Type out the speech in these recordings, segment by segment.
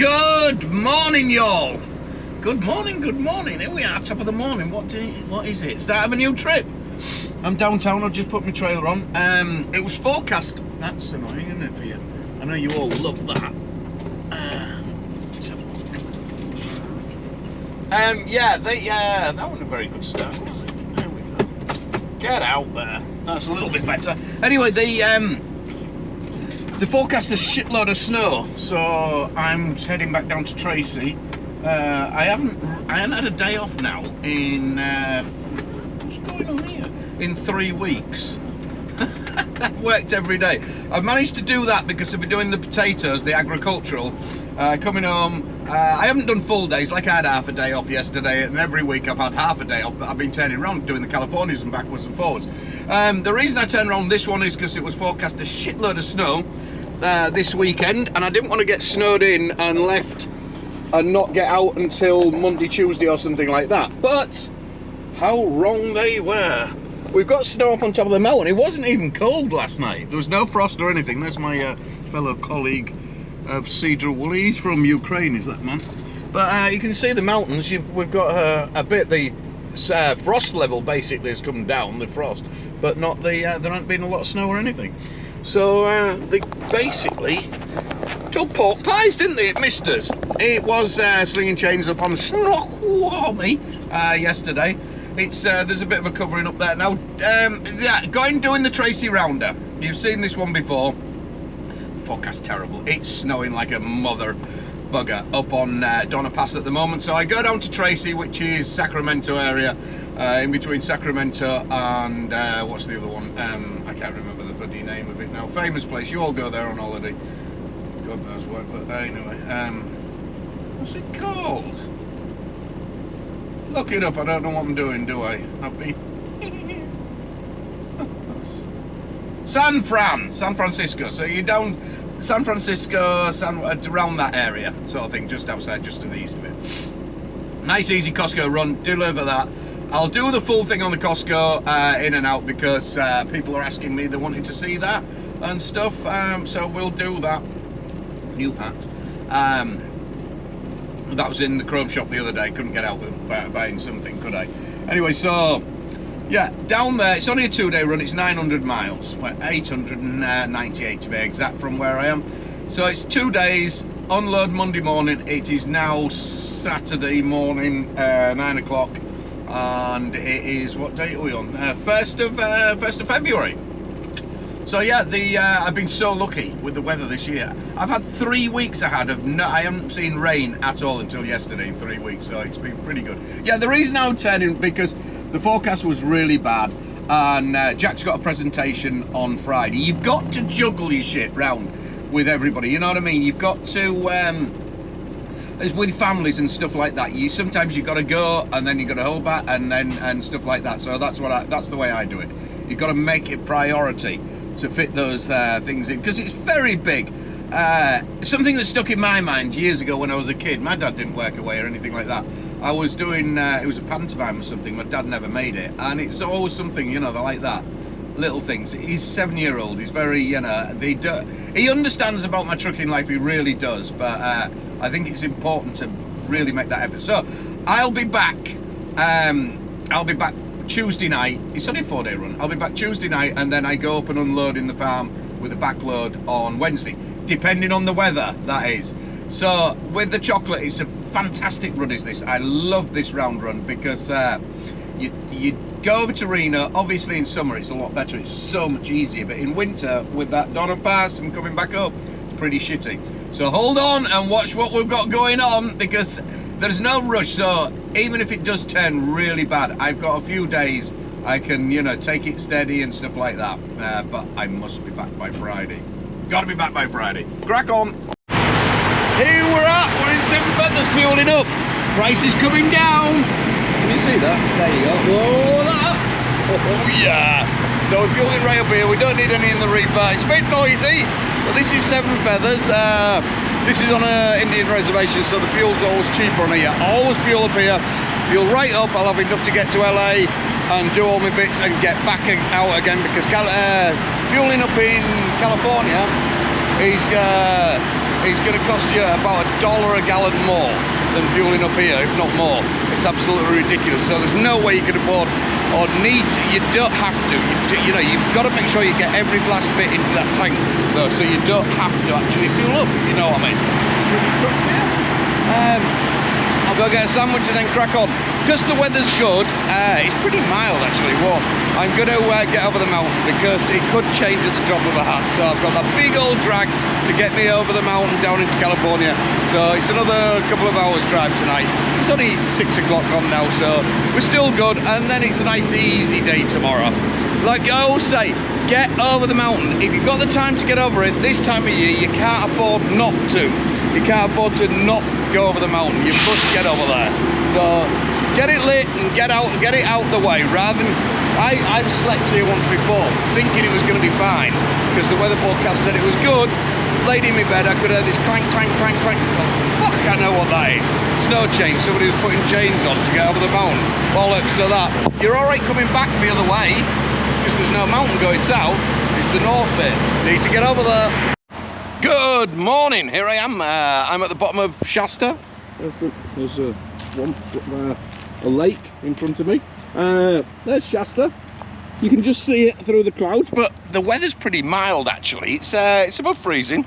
Good morning, y'all. Good morning, good morning. Here we are, top of the morning. What is it? Start of a new trip. I'm downtown. I've just put my trailer on. It was forecast. That's annoying, isn't it, for you? I know you all love that. Yeah, that wasn't a very good start, was it? There we go. Get out there. That's a little bit better. Anyway, the forecast a shitload of snow, so I'm heading back down to Tracy. I hadn't had a day off now in what's going on here? In 3 weeks. I've worked every day. I've managed to do that because I've been doing the potatoes, the agricultural. Coming home, I haven't done full days, like I had half a day off yesterday, and every week I've had half a day off, but I've been turning around doing the Californias and backwards and forwards. The reason I turned around this one is because it was forecast a shitload of snow this weekend, and I didn't want to get snowed in and left and not get out until Monday, Tuesday or something like that. But how wrong they were. We've got snow up on top of the mountain. It wasn't even cold last night. There was no frost or anything. There's my fellow colleague of Cedar Wool. He's from Ukraine, is that man? But you can see the mountains. We've got a bit, the frost level basically has come down, the frost, but not the, there hasn't been a lot of snow or anything. So they basically took pork pies, didn't they? It missed us. It was slinging chains up on Snoqualmie yesterday. It's there's a bit of a covering up there now. Yeah, doing the Tracy Rounder. You've seen this one before. The forecast terrible. It's snowing like a mother bugger up on Donna Pass at the moment. So I go down to Tracy, which is Sacramento area, in between Sacramento and what's the other one? I can't remember the bloody name of it now. Famous place. You all go there on holiday. God knows what. But anyway, what's it called? Look it up. I don't know what I'm doing, do I? San Francisco. So you're down San Francisco, around that area, sort of thing, just outside, just to the east of it. Nice, easy Costco run. Deliver that. I'll do the full thing on the Costco in and out because people are asking me, they wanted to see that and stuff. So we'll do that. New hat. That was in the Chrome shop the other day. Couldn't get out with buying something, could I? Anyway, so yeah, down there, it's only a 2-day run. It's 900 miles, well, 898 to be exact from where I am. So it's 2 days, unload Monday morning. It is now Saturday morning, 9 o'clock, and it is, what date are we on? 1st of February. So yeah, I've been so lucky with the weather this year. I've had 3 weeks I haven't seen rain at all until yesterday in 3 weeks, so it's been pretty good. Yeah, the reason I'm turning, because the forecast was really bad, and Jack's got a presentation on Friday. You've got to juggle your shit round with everybody, you know what I mean? You've got to, with families and stuff like that, sometimes you've got to go, and then you've got to hold back, and stuff like that. So that's the way I do it. You've got to make it priority to fit those things in, because it's very big. Something that stuck in my mind years ago when I was a kid, my dad didn't work away or anything like that. I was doing, it was a pantomime or something, my dad never made it, and it's always something, you know, like that. Little things. He's 7-year-old, he's very, you know, he understands about my trucking life, he really does, but I think it's important to really make that effort. So, I'll be back Tuesday night. It's only a 4-day run. I'll be back Tuesday night, and then I go up and unload in the farm with a backload on Wednesday, depending on the weather, that is. So with the chocolate, it's a fantastic run, is this. I love this round run because you go over to Reno. Obviously in summer it's a lot better, it's so much easier, but in winter with that Donna Pass and coming back up, it's pretty shitty. So hold on and watch what we've got going on, because there's no rush. So even if it does turn really bad, I've got a few days I can, you know, take it steady and stuff like that. But I must be back by Friday. Gotta be back by Friday. Crack on. Here we're at. We're in Seven Feathers fueling up. Price is coming down. Can you see that? There you go. Whoa, that. Oh yeah. So we're fueling right up here. We don't need any in the reefer. It's a bit noisy, but this is Seven Feathers. This is on an Indian reservation, so the fuel's always cheaper on here. Always fuel up here. Fuel right up. I'll have enough to get to LA and do all my bits and get back out again, because fueling up in California is it's going to cost you about $1 a gallon more than fueling up here, if not more. It's absolutely ridiculous. So there's no way you can afford or need to. You don't have to. You know, you've got to make sure you get every last bit into that tank, though, so you don't have to actually fuel up, if you know what I mean. I'll go get a sandwich and then crack on. Because the weather's good, it's pretty mild actually, warm. I'm going to get over the mountain because it could change at the drop of a hat. So I've got that big old drag to get me over the mountain down into California. So it's another couple of hours drive tonight. It's only 6 o'clock on now, so we're still good. And then it's a nice easy day tomorrow. Like I always say, get over the mountain. If you've got the time to get over it, this time of year, you can't afford not to. You can't afford to not go over the mountain. You must get over there. So get it lit and get it out the way, rather than I've slept here once before thinking it was going to be fine because the weather forecast said it was good. Laid in my bed, I could hear this clank clank clank clank. Fuck, I know what that is. Snow chain. Somebody was putting chains on to get over the mountain. Bollocks to that. You're all right coming back the other way because there's no mountain going south. It's the north bit. Need to get over there. Good morning, here I am. I'm at the bottom of Shasta. There's a swamp, a lake in front of me. There's Shasta. You can just see it through the clouds, but the weather's pretty mild actually. It's above freezing,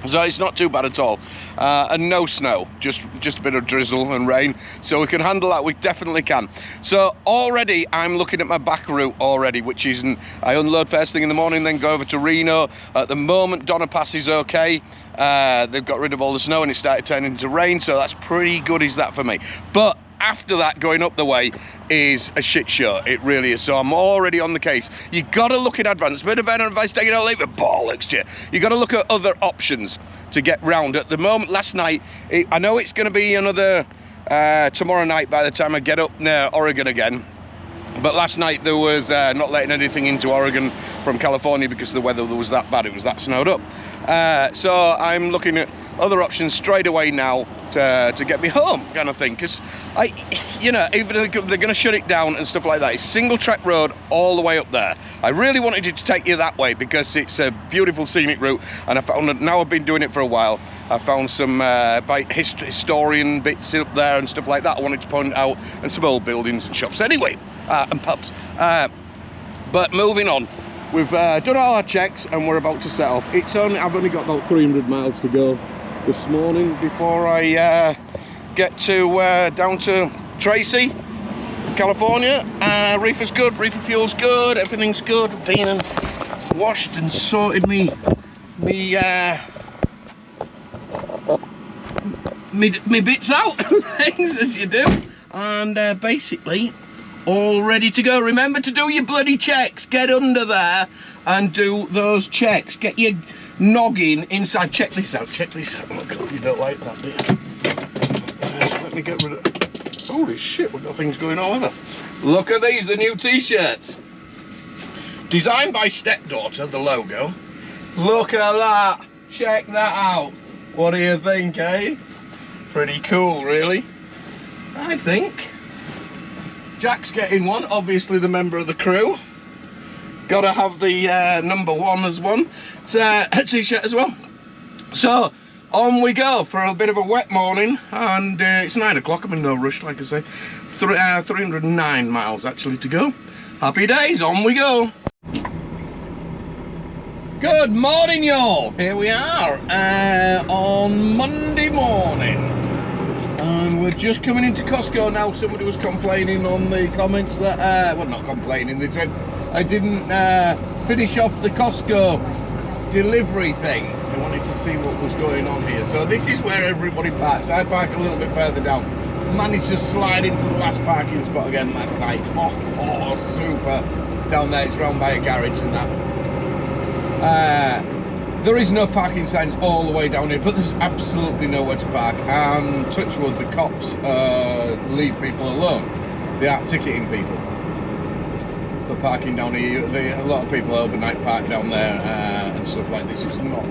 so it's not too bad at all. And no snow, just a bit of drizzle and rain, so we can handle that. We definitely can. So already I'm looking at my back route already, which is I unload first thing in the morning, then go over to Reno. At the moment Donner Pass is okay. They've got rid of all the snow and it started turning into rain, so that's pretty good is that for me. But after that, going up the way is a shit show. It really is. So I'm already on the case. You got to look in advance. Bit of advice, take it out later. Bollocks to you. You got to look at other options to get round. At the moment, last night, I know it's going to be another tomorrow night by the time I get up near Oregon again. But last night there was not letting anything into Oregon from California because the weather was that bad. It was that snowed up. So I'm looking at other options straight away now to get me home, kind of thing. Because you know, even they're going to shut it down and stuff like that. It's single track road all the way up there. I really wanted to take you that way because it's a beautiful scenic route, and I found that now I've been doing it for a while. I found some historian bits up there and stuff like that I wanted to point out, and some old buildings and shops. Anyway, and pubs. But moving on. We've done all our checks and we're about to set off. I've only got about 300 miles to go this morning before I get to down to Tracy, California. Reefer's good, reefer fuel's good, everything's good. Been and washed and sorted me bits out, things as you do, and basically all ready to go. Remember to do your bloody checks. Get under there and do those checks. Get your noggin inside. Check this out. Check this out. Oh God, you don't like that, do you? Let me get rid of. Holy shit, we've got things going all over. Look at these, the new t-shirts. Designed by Stepdaughter, the logo. Look at that. Check that out. What do you think, eh? Pretty cool, really. I think. Jack's getting one, obviously the member of the crew. Gotta have the #1 as one. It's a t-shirt as well. So, on we go for a bit of a wet morning, and it's 9 o'clock, I'm in no rush, like I say. 309 miles actually to go. Happy days, on we go. Good morning, y'all. Here we are on Monday morning. And we're just coming into Costco now. Somebody was complaining on the comments that, well, not complaining, they said I didn't finish off the Costco delivery thing. They wanted to see what was going on here. So this is where everybody parks. I park a little bit further down. Managed to slide into the last parking spot again last night. Oh, super. Down there, it's round by a garage and that. There is no parking signs all the way down here, but there's absolutely nowhere to park. And touch wood, the cops leave people alone. They aren't ticketing people for parking down here. A lot of people overnight park down there and stuff like this. It's not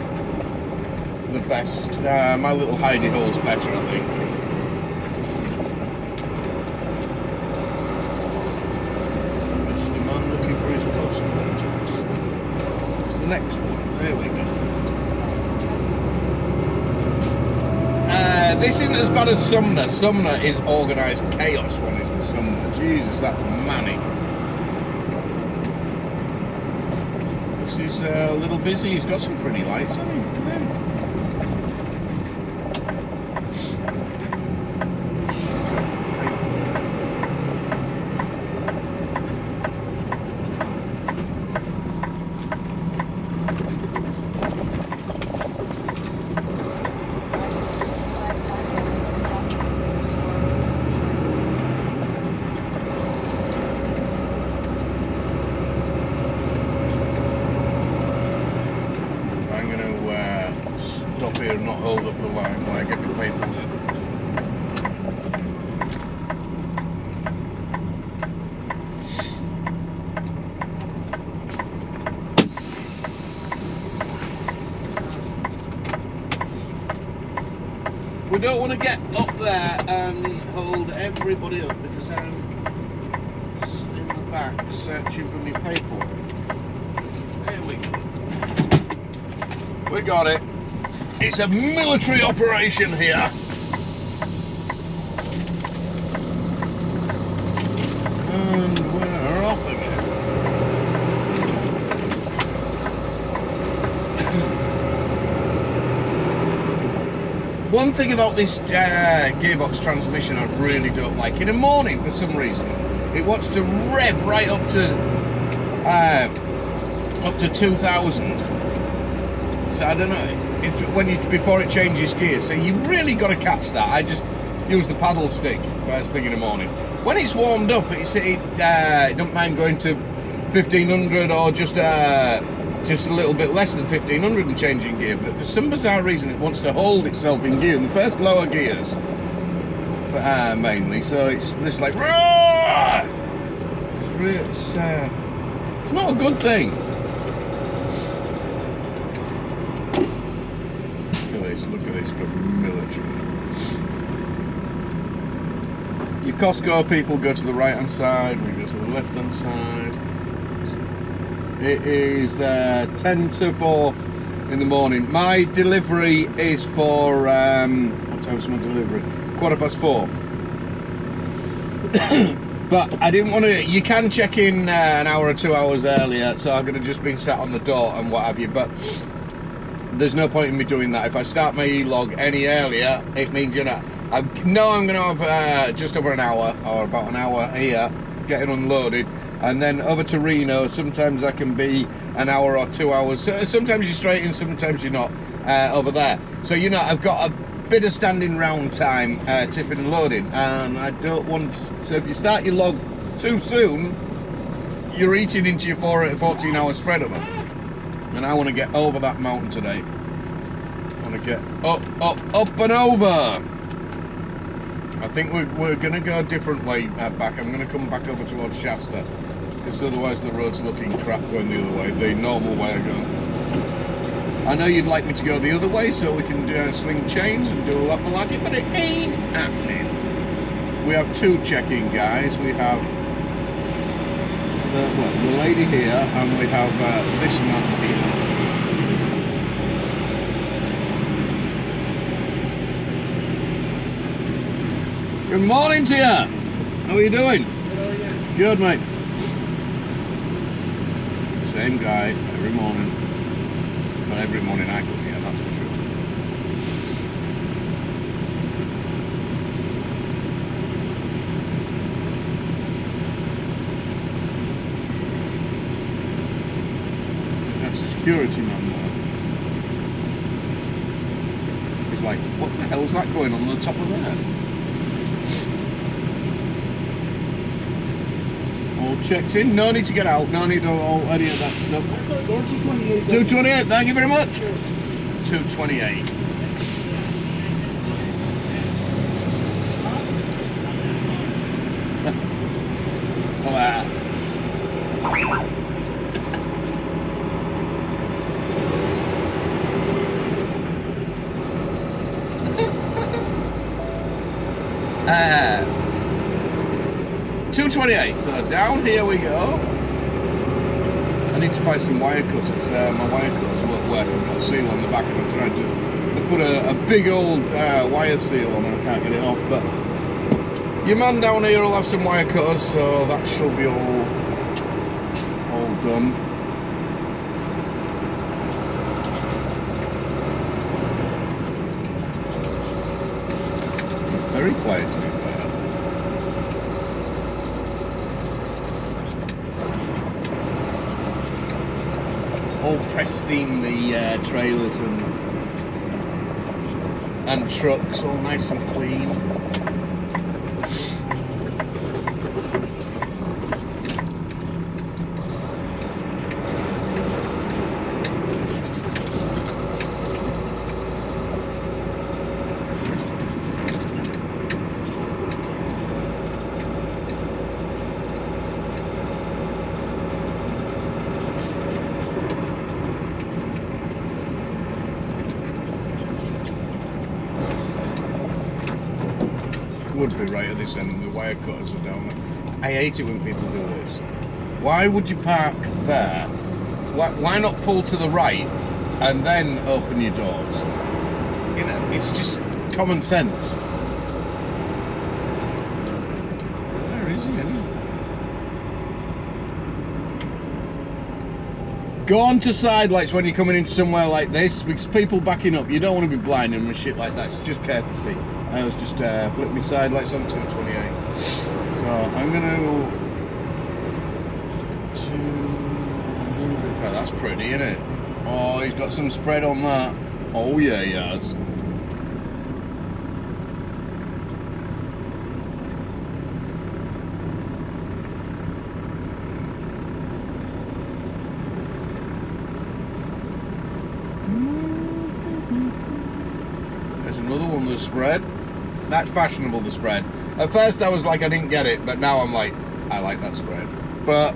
the best. My little hidey hole's better, I think. Mr. Man looking for his Costco entrance. It's the next one. There we go. This isn't as bad as Sumner. Sumner is organised chaos when it's the Sumner. Jesus, that's manic. This is a little busy. He's got some pretty lights, hasn't he? Look at them. Here and not hold up the line while I get the paper with it. We don't want to get up there and hold everybody up because I'm in the back searching for my paperwork. There we go. We got it. It's a military operation here. And we're off again. One thing about this gearbox transmission I really don't like. In the morning, for some reason, it wants to rev right up to 2,000. So I don't know. Before it changes gears, so you really got to catch that. I just use the paddle stick first thing in the morning. When it's warmed up, it don't mind going to 1500 or just a little bit less than 1500 and changing gear. But for some bizarre reason, it wants to hold itself in gear in the first lower gears, mainly. So it's just like, it's not a good thing. Look at this for military. Your Costco people go to the right hand side, we go to the left hand side. It is 10 to 4 in the morning. My delivery is for, what time's my delivery? 4:15. But I didn't want to, you can check in an hour or 2 hours earlier, so I could have just been sat on the door and what have you, but there's no point in me doing that. If I start my e-log any earlier, it means, you know, I'm going to have just over an hour, or about an hour here, getting unloaded, and then over to Reno. Sometimes I can be an hour or 2 hours. So sometimes you're straight in, sometimes you're not over there. So, you know, I've got a bit of standing round time tipping and loading, and I don't want to, so if you start your log too soon, you're eating into your 14 hour spread of it. And I want to get over that mountain today. I want to get up and over. I think we're going to go a different way back. I'm going to come back over towards Shasta, because otherwise the road's looking crap going the other way, the normal way I go. I know you'd like me to go the other way so we can do sling chains and do a lot malarkey, but it ain't happening. We have two check-in guys. We have the lady here, and we have this man here. Good morning to you. How are you doing? Good, how are you? Good, mate. Same guy every morning. Not every morning I come here, that's for sure. That's the security man there. He's like, what the hell is that going on the top of there? All checked in, no need to get out, no need all any of that stuff. 228, thank you very much. 228. Well, 228, so down here we go. I need to find some wire cutters. My wire cutters won't work. I've got a seal on the back and I'm trying to put a big old wire seal on and I can't get it off, but your man down here will have some wire cutters, so that should be all done. Very quiet to be fair. All pristine, the trailers and trucks, all nice and clean. Would be right at this end, the wire cutters are down there. I hate it when people do this. Why would you park there? Why not pull to the right and then open your doors? You know, it's just common sense. Where is he anyway? Go on to side lights when you're coming into somewhere like this, because people backing up, you don't want to be blinding them and shit like that. It's just courtesy. I was just flip my side lights on 228. So I'm going to a little bit further. That's pretty, isn't it? Oh, he's got some spread on that. Oh yeah, he has. There's another one with spread. That's fashionable, the spread. At first I was like, I didn't get it, but now I'm like, I like that spread. But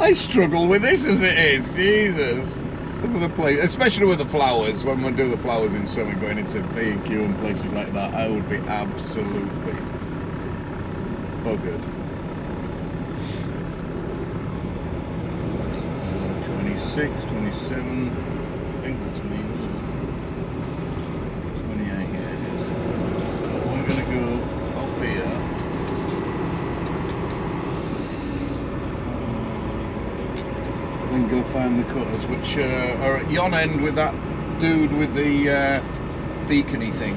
I struggle with this as it is. Jesus. Some of the places, especially with the flowers, when we do the flowers in summer, going into B&Q and places like that, I would be absolutely buggered. 26, 27, I think that's me. 28, yeah. So we're going to go up here. And go find the cutters, which are at yon end with that dude with the beacony thing.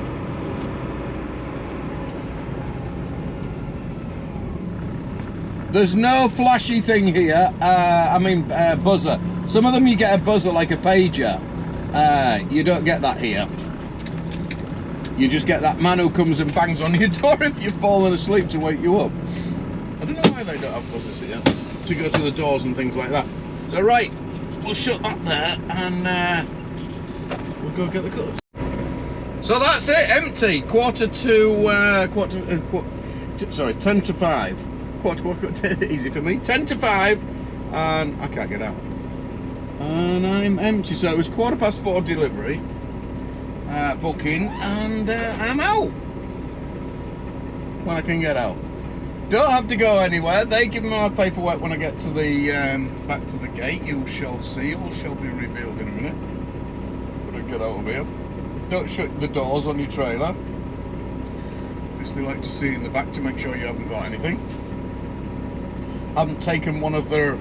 There's no flashy thing here. Buzzer. Some of them you get a buzzer like a pager. You don't get that here. You just get that man who comes and bangs on your door if you've fallen asleep to wake you up. I don't know why they don't have buzzers here to go to the doors and things like that. So right, we'll shut that there and we'll go get the cutters. So that's it, empty. 10 to 5. Quarter, easy for me. 10 to 5, and I can't get out. And I'm empty. So it was 4:15 delivery, booking, and I'm out when I can get out. Don't have to go anywhere. They give me my paperwork when I get to the back to the gate. You shall see. All shall be revealed in a minute. Gotta get out of here. Don't shut the doors on your trailer, because they like to see in the back to make sure you haven't got anything. Haven't taken one of their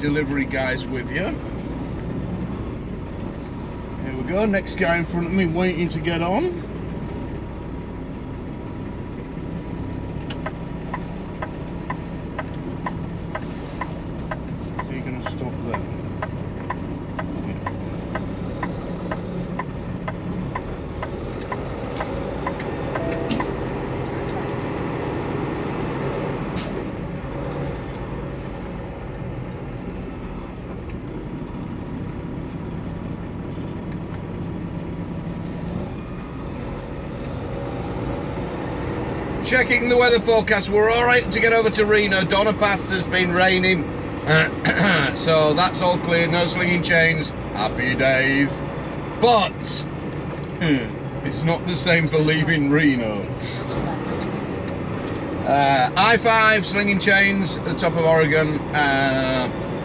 delivery guys with you. Here we go. Next guy in front of me waiting to get on. Checking the weather forecast, we're alright to get over to Reno. Donna Pass has been raining, so that's all clear, no slinging chains, happy days. But it's not the same for leaving Reno. I-5 slinging chains at the top of Oregon,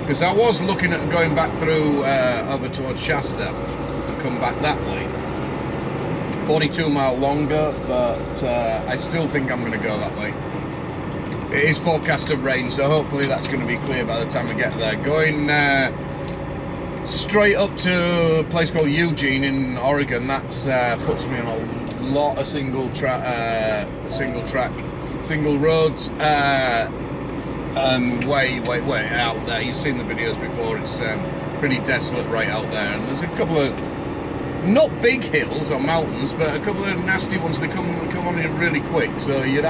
because I was looking at going back through over towards Shasta and come back that way. 42 mile longer, but I still think I'm going to go that way. It is forecasted rain, so hopefully that's going to be clear by the time we get there. Going straight up to a place called Eugene in Oregon, that's puts me on a lot of single roads, and way out there. You've seen the videos before. It's pretty desolate right out there, and there's a couple of not big hills or mountains, but a couple of nasty ones that come on in really quick. So you'd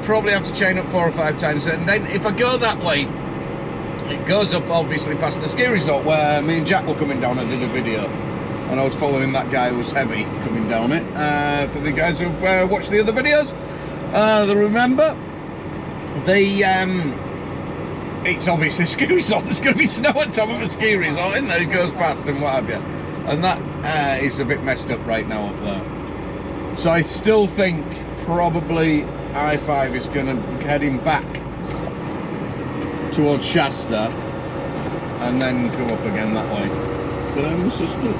probably have to chain up 4 or 5 times, and then if I go that way, it goes up obviously past the ski resort where me and Jack were coming down. I did a video and I was following that guy who was heavy coming down it. For the guys who've watched the other videos, they remember it's obviously a ski resort. There's going to be snow on top of a ski resort in there. It goes past and what have you, and that is a bit messed up right now up there. So I still think probably I-5 is going to be heading back towards Shasta and then come up again that way. But I must have stood.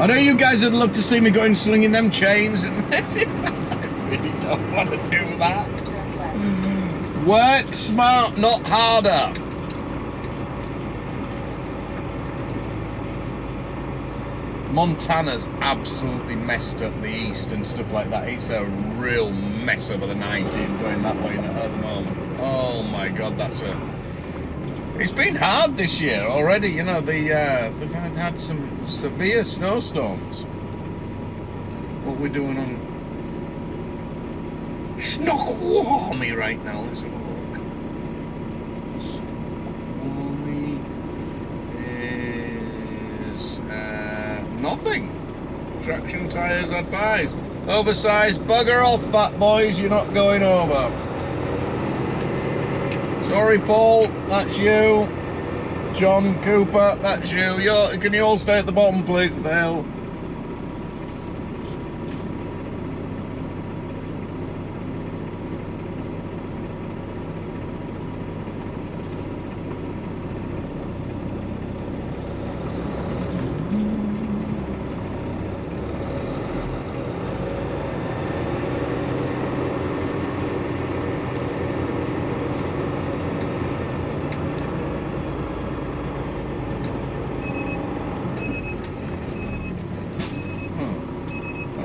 I know you guys would love to see me going slinging them chains and messing. I really don't want to do that. Work smart, not harder. Montana's absolutely messed up the east and stuff like that. It's a real mess over the 19 going that way at the moment. Oh my God, it's been hard this year already. You know, they've had some severe snowstorms. What we're doing on Snoqualmie right now. Let's have a look. Snoqualmie is nothing. Traction tyres advised. Oversized, bugger off, fat boys. You're not going over. Sorry, Paul. That's you. John Cooper. That's you. Can you all stay at the bottom, please? What the hell?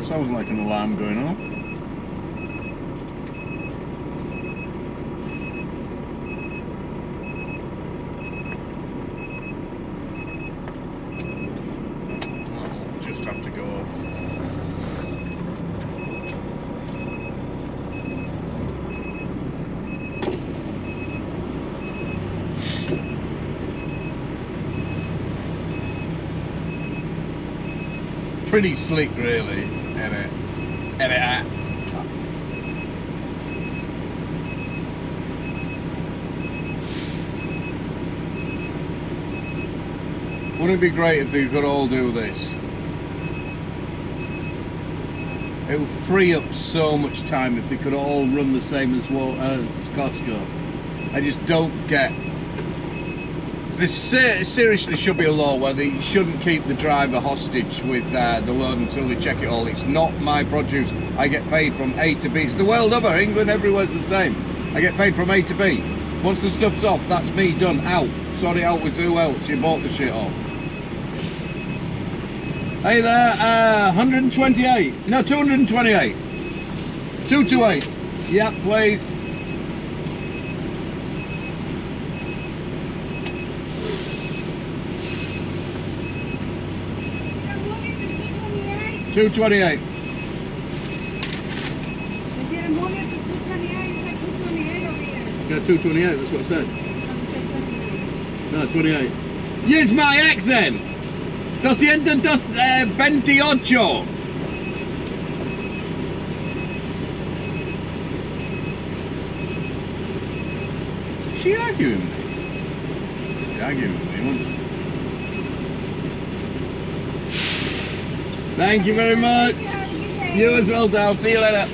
Sounds like an alarm going off. I'll just have to go off. Pretty slick, really. Wouldn't it be great if they could all do this? It would free up so much time if they could all run the same as Costco. I just don't get. There seriously should be a law where they shouldn't keep the driver hostage with the load until they check it all. It's not my produce. I get paid from A to B. It's the world over. England, everywhere's the same. I get paid from A to B. Once the stuff's off, that's me done. Out. Sorry, out with who else? You bought the shit off. Hey there, 128. No, 228. 228. Yeah, please. $228. Yeah, 228, that's what I said. No, 28. Use my X then! 228. Is she arguing with me? She's arguing with me, wasn't she? Thank you very much. You as well, Dal. See you later.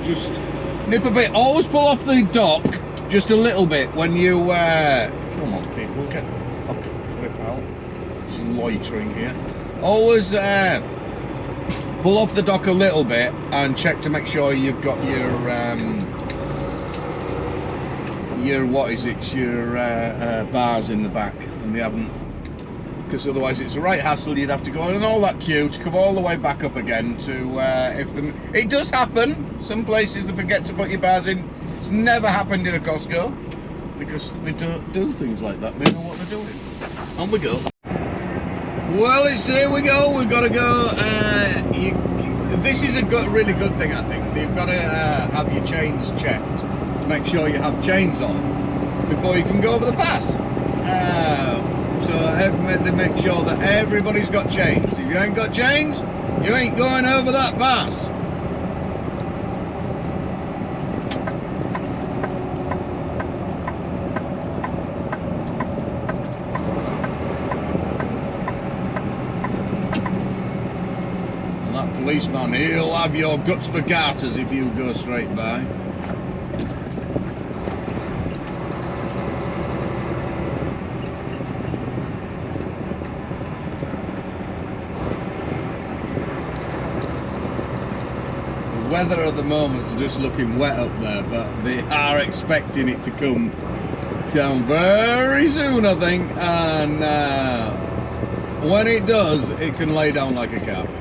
just nip a bit. Always pull off the dock just a little bit when you come on people, get the fucking flip out. It's loitering here. Always pull off the dock a little bit and check to make sure you've got your what is it, your bars in the back, and they haven't, because otherwise it's a right hassle. You'd have to go in all that queue to come all the way back up again to it does happen. Some places they forget to put your bars in. It's never happened in a Costco because they don't do things like that. They know what they're doing. On we go. Well, it's here we go. We've got to go. This is a really good thing, I think. You've got to have your chains checked to make sure you have chains on before you can go over the pass. So they make sure that everybody's got chains. If you ain't got chains, you ain't going over that pass. And that policeman, he'll have your guts for garters if you go straight by. Weather at the moment is just looking wet up there, but they are expecting it to come down very soon, I think, and when it does, it can lay down like a carpet.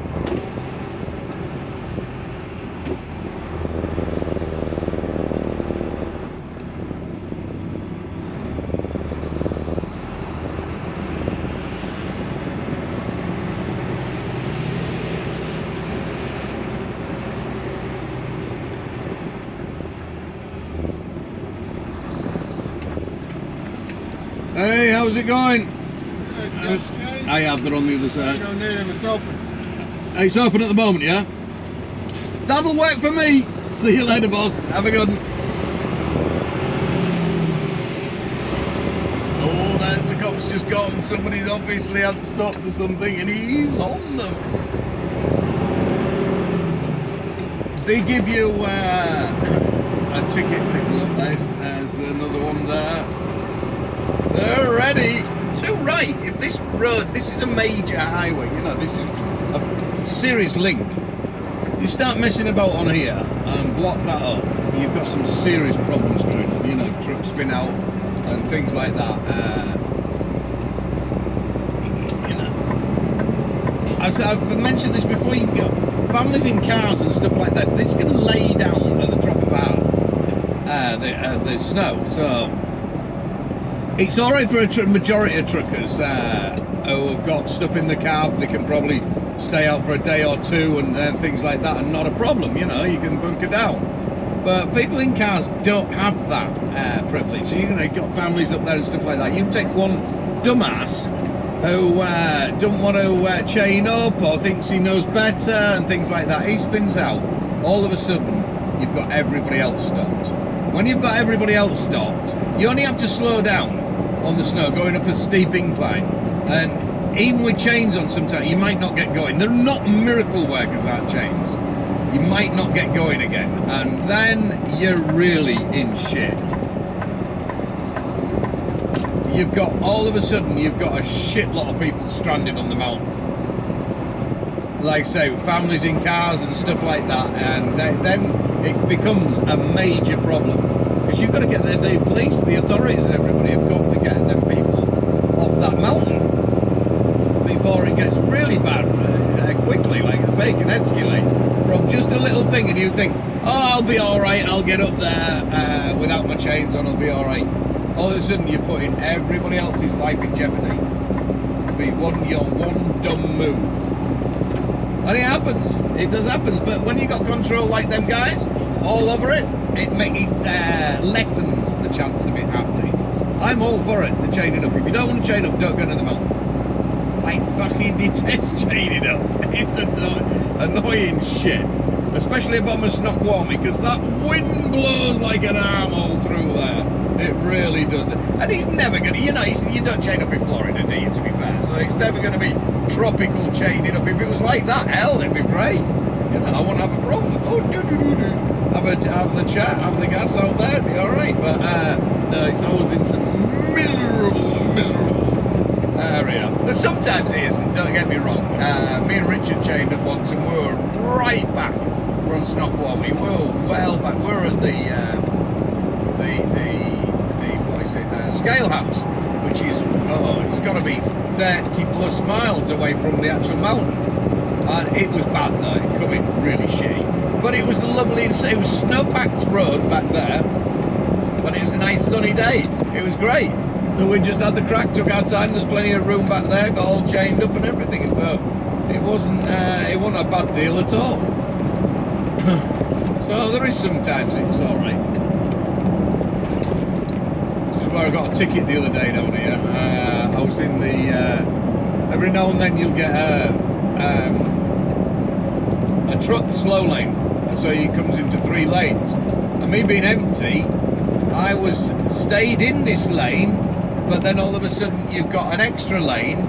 Hey, how's it going? I have, they're on the other side. You don't need them, it's open. Hey, it's open at the moment, yeah? That'll work for me. See you later, boss. Have a good one. Oh, there's the cops just gone. Somebody's obviously hadn't stopped or something, and he's on them. They give you a ticket. Look, there's another one there. They're ready to right. If this road, this is a major highway, you know, this is a serious link. You start messing about on here and block that up, you've got some serious problems going on. You know, trucks spin out and things like that. You know, I've mentioned this before. You've got families in cars and stuff like this. This can lay down at the drop of the snow. So. It's alright for a majority of truckers who have got stuff in the cab. They can probably stay out for a day or two and things like that, and not a problem, you know, you can bunker down. But people in cars don't have that privilege. You know, you've got families up there and stuff like that. You take one dumbass who don't want to chain up or thinks he knows better and things like that. He spins out. All of a sudden, you've got everybody else stopped. When you've got everybody else stopped, you only have to slow down on the snow going up a steep incline, and even with chains on sometimes you might not get going. They're not miracle workers, aren't chains. You might not get going again, and then you're really in shit. You've got, all of a sudden you've got a shit lot of people stranded on the mountain, like I say, families in cars and stuff like that, and then it becomes a major problem. Because you've got to get the police, the authorities and everybody have got to get them people off that mountain before it gets really bad quickly. Like I say, it can escalate from just a little thing, and you think, oh, I'll be alright, I'll get up there without my chains on, I'll be alright. All of a sudden you're putting everybody else's life in jeopardy. Your one dumb move. And it happens, it does happen, but when you got control like them guys all over it, it lessens the chance of it happening. I'm all for it, the chaining up. If you don't want to chain up, don't go into the mountain. I fucking detest chaining up. It's annoying shit, especially above Snoqualmie, because that wind blows like an arm all through there. It really does. And he's never going to, you know, you don't chain up in Florida, do you, to be fair? So it's never going to be tropical chaining up. If it was like that, hell, it'd be great. You know, I wouldn't have a problem. Oh, have the chat, have the gas out there, it'd be all right. But no, it's always in some miserable area. But sometimes it isn't. Don't get me wrong. Me and Richard chained up once, and we were right back from Snoqualmie. We were well back. We were at the what is it? Scale House, which is it's got to be 30 plus miles away from the actual mountain. And it was bad though, coming really shitty. But it was lovely, it was a snow-packed road back there, but it was a nice sunny day. It was great. So we just had the crack, took our time, there's plenty of room back there, got all chained up and everything. And so it wasn't a bad deal at all. So there is sometimes it's alright. This is where I got a ticket the other day down here. I was in the, every now and then you'll get a truck slow lane, so he comes into 3 lanes, and me being empty, I was stayed in this lane, but then all of a sudden you've got an extra lane.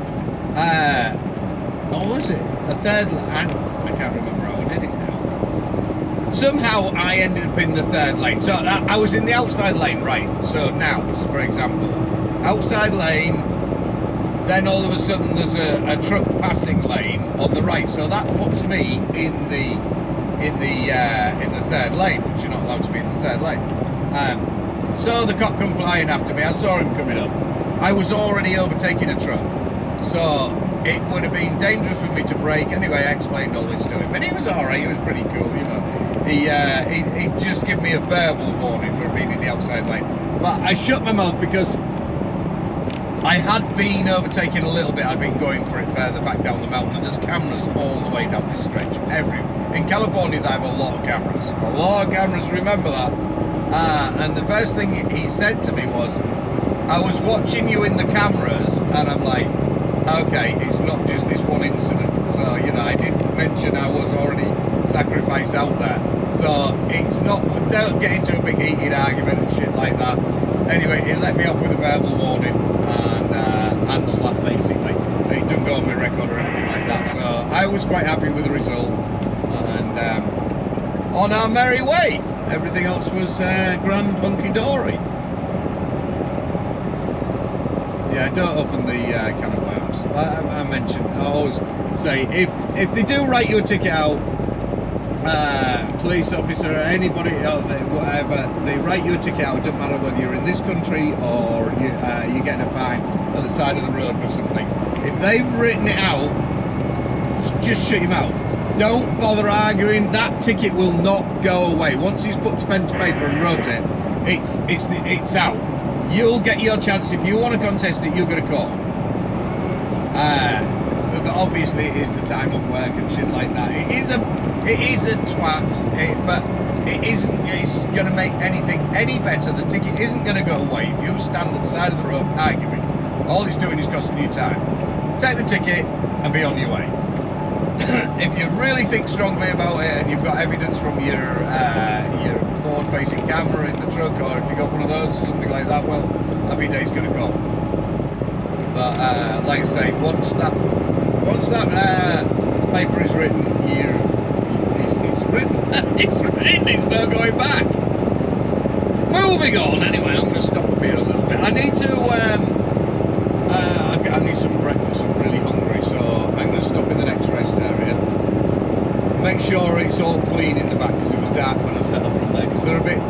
What was it? A third lane? I can't remember how I did it now. Somehow I ended up in the 3rd lane, so I was in the outside lane, right? So now, for example, outside lane, then all of a sudden there's a truck passing lane on the right, so that puts me in the 3rd lane, which you're not allowed to be in the 3rd lane. So the cop come flying after me. I saw him coming up. I was already overtaking a truck, so it would have been dangerous for me to brake. Anyway, I explained all this to him, and he was all right. He was pretty cool, you know. He just gave me a verbal warning for being in the outside lane, but I shut my mouth because I had been overtaking a little bit. I'd been going for it further back down the mountain, and there's cameras all the way down this stretch. In California, they have a lot of cameras. A lot of cameras, remember that. And the first thing he said to me was, I was watching you in the cameras, and I'm like, okay, it's not just this one incident. So, you know, I did mention I was already sacrificed out there. So it's not, don't get into a big heated argument and shit like that. Anyway, it let me off with a verbal warning and hand slap basically. It didn't go on my record or anything like that. So I was quite happy with the result, and on our merry way. Everything else was grand hunky-dory. Yeah, don't open the can of worms. I mentioned, I always say, if they do write you a ticket out, police officer, anybody, whatever, they write you a ticket out, it doesn't matter whether you're in this country or you're getting a fine on the side of the road for something. If they've written it out, just shut your mouth. Don't bother arguing. That ticket will not go away. Once he's put pen to paper and wrote it, it's out. You'll get your chance. If you want to contest it, you'll get a call. But obviously it is the time of work and shit like that. It is a twat, but it isn't it's going to make anything any better. The ticket isn't going to go away if you stand at the side of the road arguing. All it's doing is costing you time. Take the ticket and be on your way. If you really think strongly about it and you've got evidence from your forward-facing camera in the truck, or if you've got one of those or something like that, well, happy day's going to come. But like I say, once that paper is written, it's written. It's written. It's no going back. Moving on. Anyway, I'm going to stop up here a little bit. I need to. I need some breakfast. I'm really hungry, so I'm going to stop in the next rest area. Make sure it's all clean in the back, because it was dark when I set off from there, because they're a bit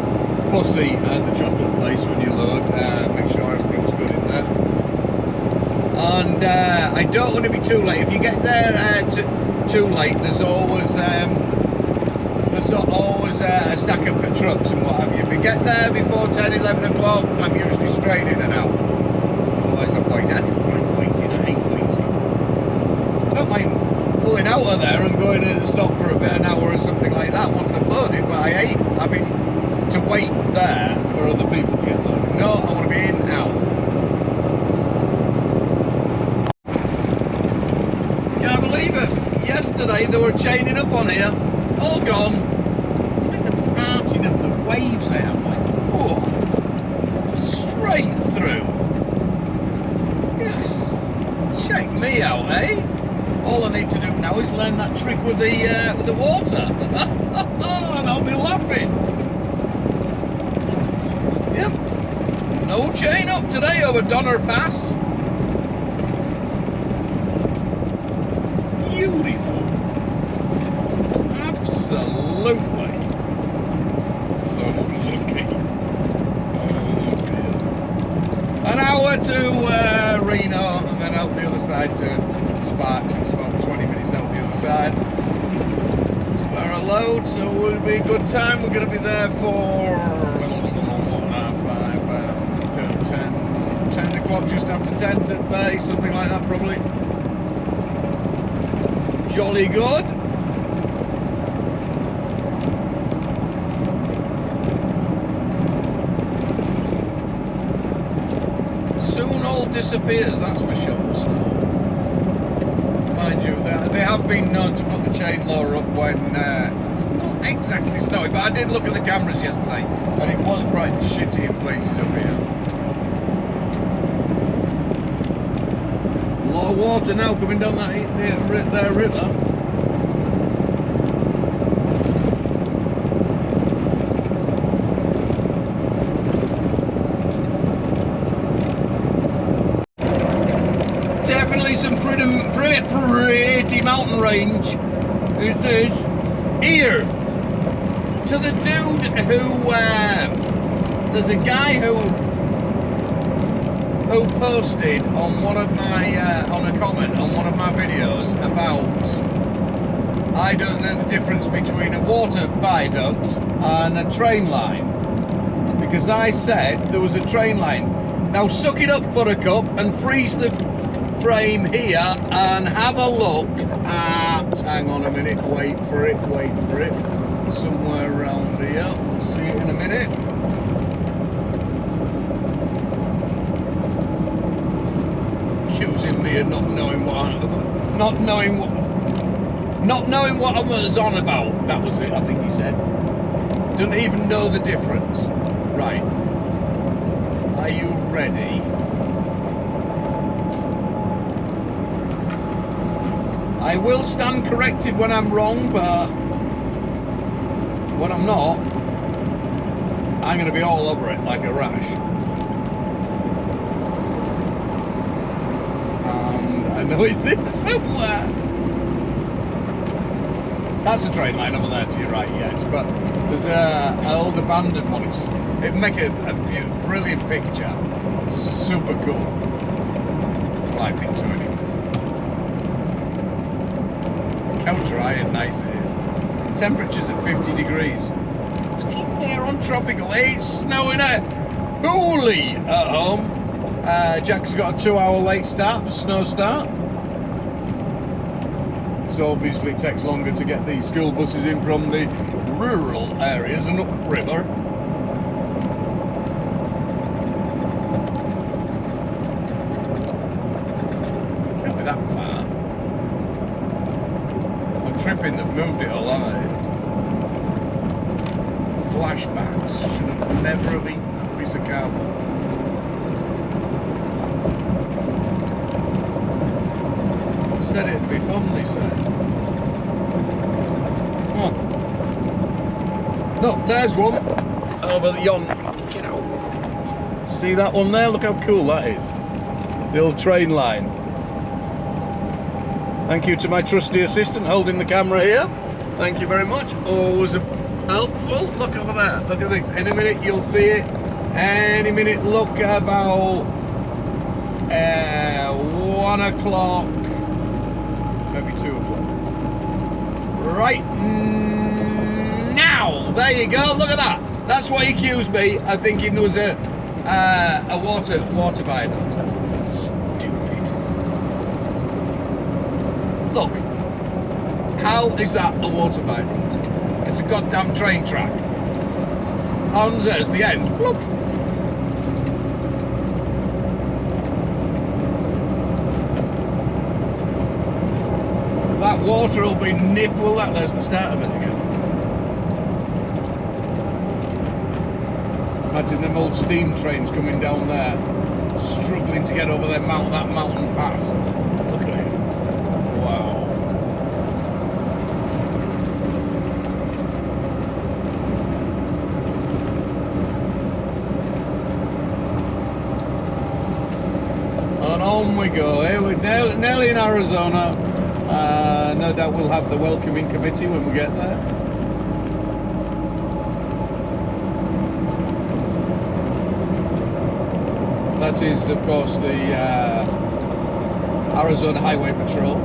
fussy at the chocolate place when you load. Make sure everything's good in there. And I don't want to be too late. If you get there too late, there's always a stack of trucks and what have you. If you get there before 10, 11 o'clock, I'm usually straight in and out. Otherwise I'm waiting. I hate waiting. I don't mind pulling out of there and going to stop for about an hour or something like that once I've loaded, but I hate having to wait there for other people to get loaded. No, I want to be in and out. Can't believe it. Yesterday they were chaining up on here, all gone. It's like the parting of the waves there. I'm like, oh, straight through. Check me out, eh? All I need to do now is learn that trick with the water. And I'll be laughing. No chain up today over Donner Pass. Beautiful. Absolutely. So lucky. Oh dear. An hour to Reno and then out the other side to Sparks. It's about 20 minutes out the other side. To our load, so it'll be a good time. We're going to be there for half 5 till 10 o'clock, just after 10, 10:30, something like that probably. Jolly good. Soon all disappears, that's for sure, the snow. Mind you, they have been known to put the chain lower up when it's not exactly snowy, but I did look at the cameras yesterday and it was bright shitty in places up here. A lot of water now coming down that river. Definitely some pretty mountain range. This is here to the dude who there's a guy who posted on one of my on a comment on one of my videos about I don't know the difference between a water viaduct and a train line, because I said there was a train line. Now suck it up, Buttercup, and freeze the frame here and have a look at, hang on a minute, wait for it, somewhere around here, we'll see it in a minute. Accusing me of not knowing what I was on about, that was it, I think he said. Don't even know the difference. Right, are you ready? I will stand corrected when I'm wrong, but when I'm not, I'm going to be all over it like a rash. And I know it's here somewhere. That's a train line over there to your right, yes, but there's an old abandoned one. It'd make a brilliant picture. Super cool. Well, I think so anyway. How dry and nice it is. Temperatures at 50 degrees. Even there on tropical, it's snowing at Hooley at home. Jack's got a 2-hour late start for snow start. So obviously it takes longer to get these school buses in from the rural areas and upriver. Can't be that far. Tripping, they've moved it all, haven't they? Flashbacks. Should have never have eaten that piece of cardboard. Said it'd be fun, they said. Come on. Look, there's one over yon. Get out. See that one there? Look how cool that is. The old train line. Thank you to my trusty assistant holding the camera here. Thank you very much. Always helpful. Look over there. Look at this. Any minute you'll see it. Any minute. Look about 1 o'clock, maybe 2 o'clock. Right now. There you go. Look at that. That's what he accused me of thinking there was a water viaduct. Look, how is that a water viaduct? It's a goddamn train track. And there's the end. Look. That water will be nipped. Well, there's the start of it again. Imagine them old steam trains coming down there, struggling to get over that mountain pass. Look at it. Wow. Arizona. No doubt we'll have the welcoming committee when we get there. That is, of course, the Arizona Highway Patrol,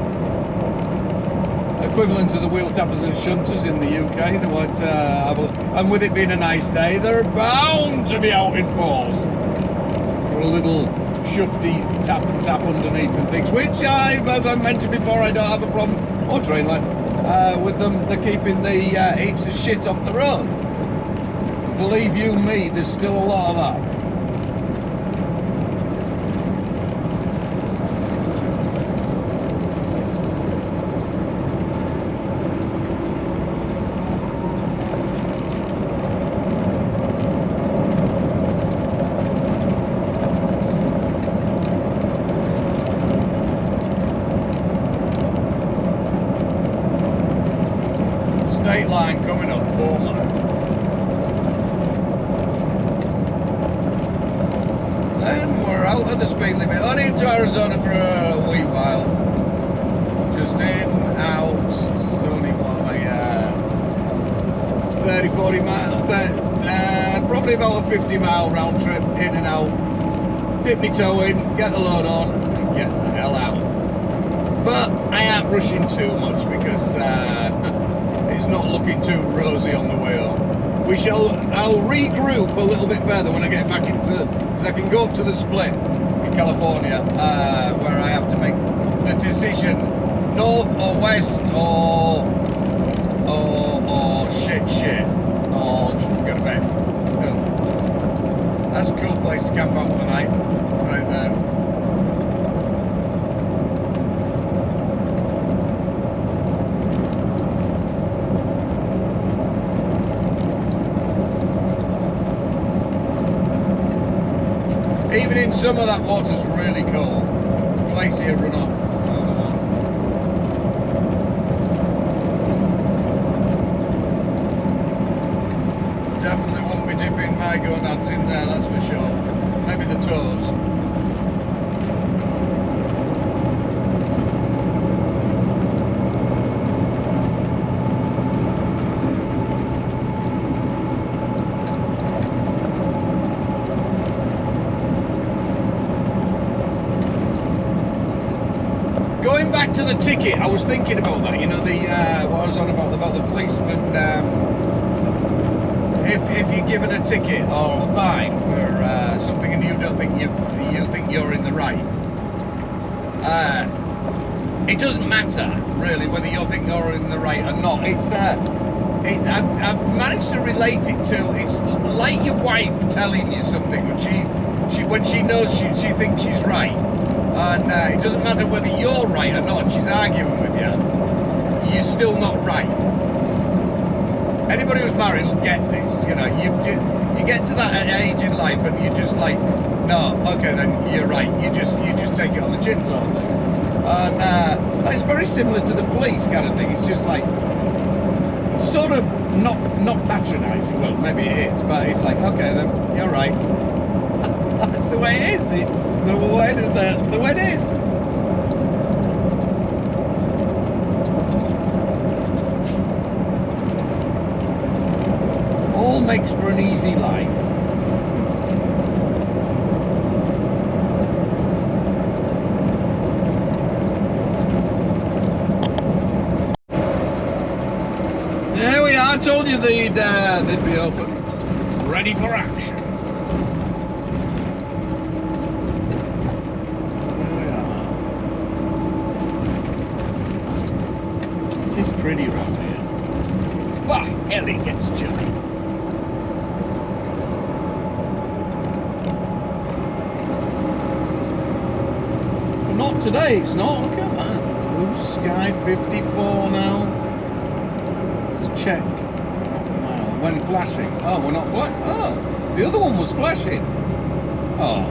equivalent to the wheel tappers and shunters in the UK. They won't and with it being a nice day, they're bound to be out in force for a little shufty tap and tap underneath and things, which as I mentioned before, I don't have a problem, or train line, with them. They're keeping the heaps of shit off the road. Believe you me, there's still a lot of that. State line coming up, 4 mile. Then we're out of the speed limit, only into Arizona for a wee while. Just in, out, it's only what, like 30, 40 miles, probably about a 50 mile round trip, in and out. Dip my toe in, get the load on, and get the hell out. But I ain't rushing too much because it's not looking too rosy on the way home. I'll regroup a little bit further when I get back into, because I can go up to the split in California, where I have to make the decision north or west or shit or just go to bed. No. That's a cool place to camp out for the night, right there. Even in summer, that water's really cold. Glacier runoff. Definitely won't be dipping my gonads in there, that's for sure. Maybe the toes. Going back to the ticket, I was thinking about that. You know, what I was on about the policeman. If you're given a ticket or a fine for something and you don't think you think you're in the right, it doesn't matter really whether you think you're in the right or not. I've managed to relate it to, it's like your wife telling you something when she knows she thinks she's right. And it doesn't matter whether you're right or not, she's arguing with you, you're still not right. Anybody who's married will get this, you know, you get to that age in life and you're just like, no, okay, then you're right, you just take it on the chin sort of thing. And it's very similar to the police kind of thing. It's just like, it's sort of not patronising, well maybe it is, but it's like, okay then, you're right. That's the way it is. It's the way that's the way it is. All makes for an easy life. There we are. I told you they'd be open, ready for action. It's pretty around here. Bah, hell, it gets chilly. But not today, it's not. Look at that. Blue sky, 54 now. Let's check. Half a mile. When flashing. Oh, we're not flashing. Oh, the other one was flashing. Oh.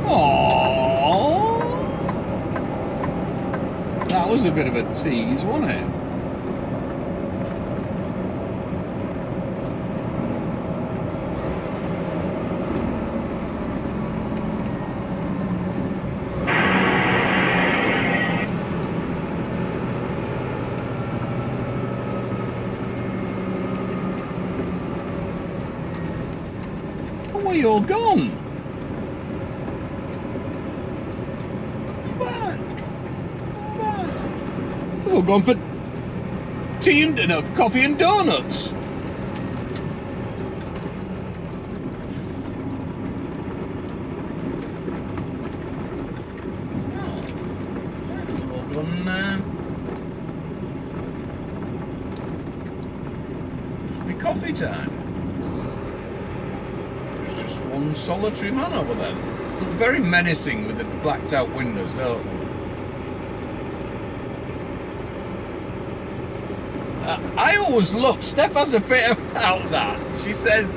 Oh. That was a bit of a tease, wasn't it? Where you all gone? Come back. Come back. We're all gone for tea and no, coffee and donuts. Coffee time. There's just one solitary man over there. Look very menacing with the blacked out windows, don't they? I always look. Steph has a fit about that. She says,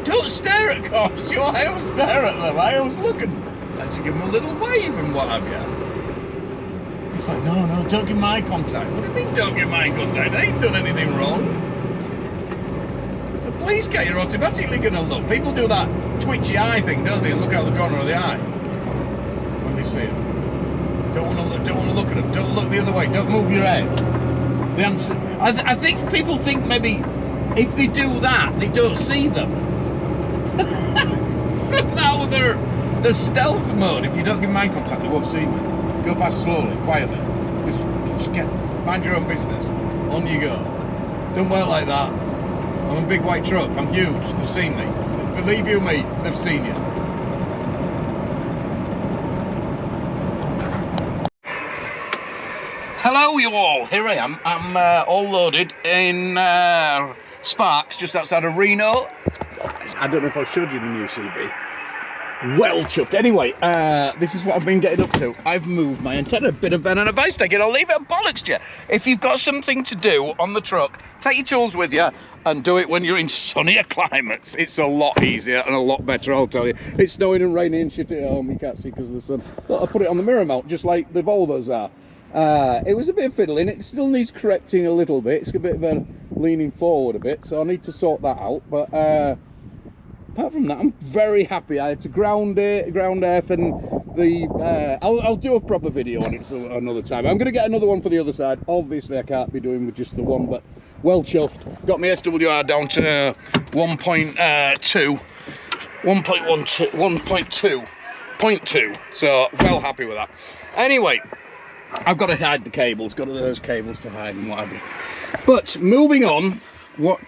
don't stare at cops. I always stare at them. I always look and like to give them a little wave and what have you. It's like, no, don't give my contact. What do you mean don't give my contact? I ain't done anything wrong. Police car, you're automatically going to look. People do that twitchy eye thing, don't they? And look out the corner of the eye when they see them. Don't want to look at them. Don't look the other way. Don't move your head. The answer. I think people think maybe if they do that, they don't see them. Somehow they're stealth mode. If you don't give them eye contact, they won't see me. Go past slowly, quietly. Just mind your own business. On you go. Don't work like that. I'm a big white truck, I'm huge, they've seen me. Believe you me, they've seen you. Hello you all, here I am. I'm all loaded in Sparks, just outside of Reno. I don't know if I showed you the new CB. Well chuffed. Anyway, this is what I've been getting up to. I've moved my antenna, a bit of Ben and a base stick, and I'll leave it a bollocks to you. If you've got something to do on the truck, take your tools with you and do it when you're in sunnier climates. It's a lot easier and a lot better, I'll tell you. It's snowing and raining and shit at home, you can't see because of the sun. Look, I put it on the mirror mount, just like the Volvos are. It was a bit fiddling, it still needs correcting a little bit. It's a bit of a leaning forward a bit, so I need to sort that out. But apart from that, I'm very happy. I had to ground earth and the I'll do a proper video on it another time. I'm going to get another one for the other side. Obviously I can't be doing with just the one, but well chuffed. Got my SWR down to 1.2 1.2, so well happy with that. Anyway, I've got to hide the cables, got those cables to hide and what have you. But moving on, what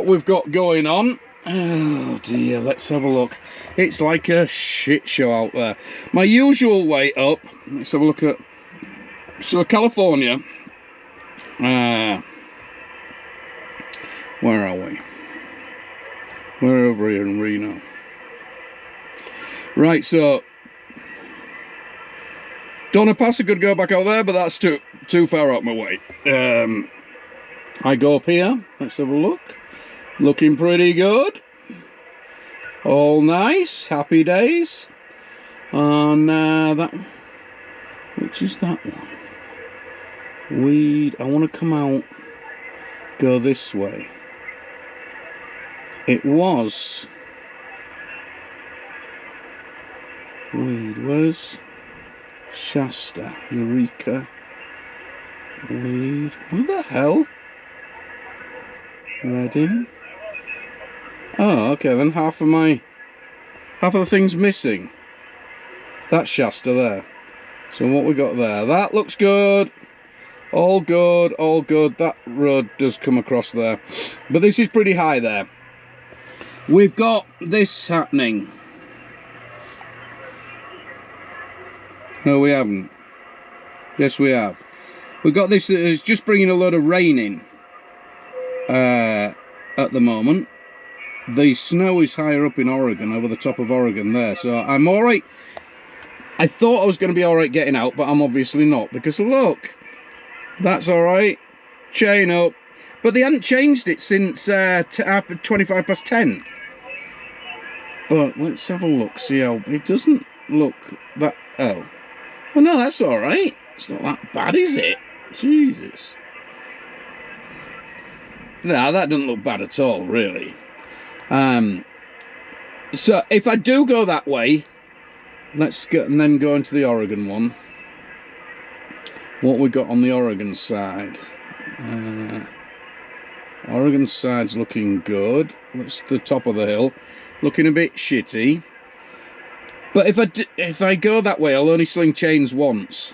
we've got going on. Oh dear, let's have a look. It's like a shit show out there. My usual way up, let's have a look at, so California, where are we? We're over here in Reno. Right, so Donna Pass, I could go back out there, but that's too far up my way. I go up here, let's have a look. Looking pretty good. All nice, happy days. And that, which is that one? Weed, I want to come out, go this way. It was Weed, where's Shasta, Eureka, Weed, what the hell? Reading. Oh, okay, then half of the thing's missing. That's Shasta there. So what we got there, that looks good. All good, all good. That road does come across there. But this is pretty high there. We've got this happening. No, we haven't. Yes, we have. We've got this that is just bringing a load of rain in at the moment. The snow is higher up in Oregon, over the top of Oregon there. So I'm all right. I thought I was going to be all right getting out, but I'm obviously not. Because look, that's all right. Chain up. But they hadn't changed it since 25 past 10. But let's have a look. See how it doesn't look that. Oh, well, no, that's all right. It's not that bad, is it? Jesus. No, that doesn't look bad at all, really. So if I do go that way, let's go and then go into the Oregon one. What we got on the Oregon side? Oregon side's looking good. That's the top of the hill. Looking a bit shitty. But if I go that way, I'll only sling chains once.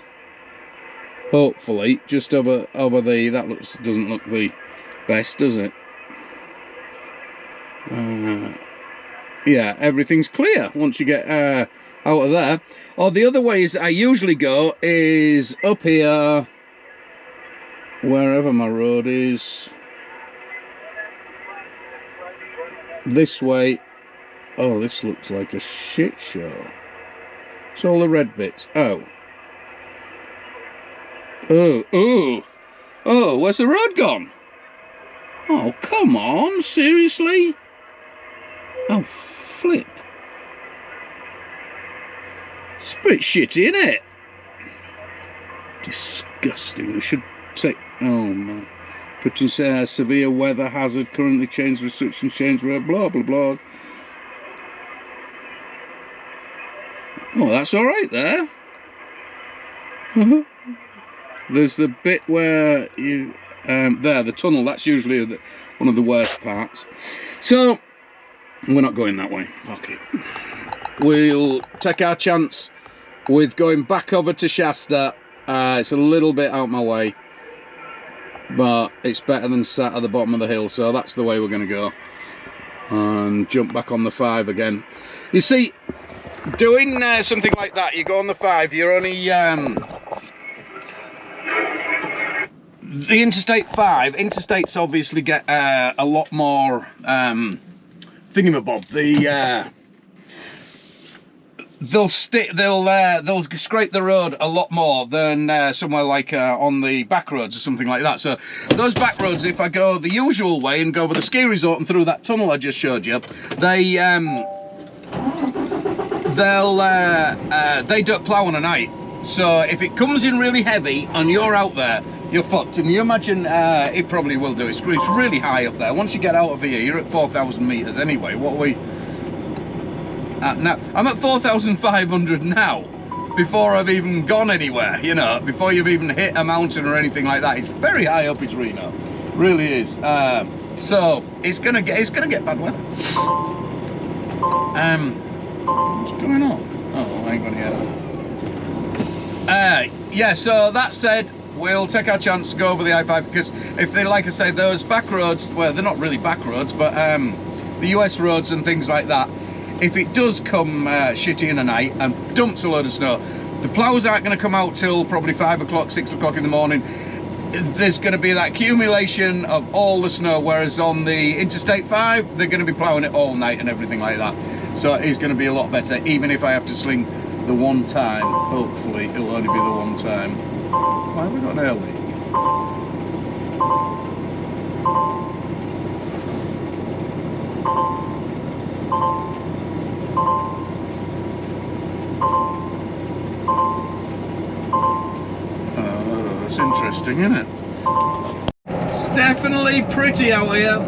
Hopefully, just over the... That doesn't look the best, does it? Yeah, everything's clear once you get out of there. Or the other ways I usually go is up here, wherever my road is. This way. Oh, this looks like a shit show. It's all the red bits. Oh, where's the road gone? Oh, come on, seriously? Oh, flip. It's a bit shitty, isn't it? Disgusting. We should take... Oh, my. Putting severe weather hazard, currently changed restrictions, changed road, blah, blah, blah. Oh, that's all right there. There's the bit where you... there, the tunnel, that's usually one of the worst parts. So, we're not going that way. Fuck it. We'll take our chance with going back over to Shasta. It's a little bit out my way, but it's better than sat at the bottom of the hill, so that's the way we're going to go. And jump back on the 5 again. You see, doing something like that, you go on the 5, you're only... the Interstate 5, interstates obviously get a lot more thingamabob. They'll scrape the road a lot more than somewhere like on the back roads or something like that. So those back roads, if I go the usual way and go over the ski resort and through that tunnel I just showed you, they don't plough on a night. So if it comes in really heavy and you're out there, you're fucked. And you imagine it probably will do. It's really high up there. Once you get out of here, you're at 4,000 meters anyway. What are we at now? I'm at 4,500 now, before I've even gone anywhere, you know, before you've even hit a mountain or anything like that. It's very high up, it's Reno. Really is. So it's gonna get bad weather. What's going on? Oh, hang on here. Yeah, so that said, we'll take our chance to go over the I-5, because if they, like I say, those back roads, well, they're not really back roads, but the US roads and things like that, if it does come shitty in the night and dumps a load of snow, the ploughs aren't going to come out till probably 5 o'clock, 6 o'clock in the morning. There's going to be that accumulation of all the snow, whereas on the Interstate 5, they're going to be ploughing it all night and everything like that. So it's going to be a lot better, even if I have to sling the one time. Hopefully it'll only be the one time. Why have we got an air leak? Oh, that's interesting, isn't it? It's definitely pretty out here.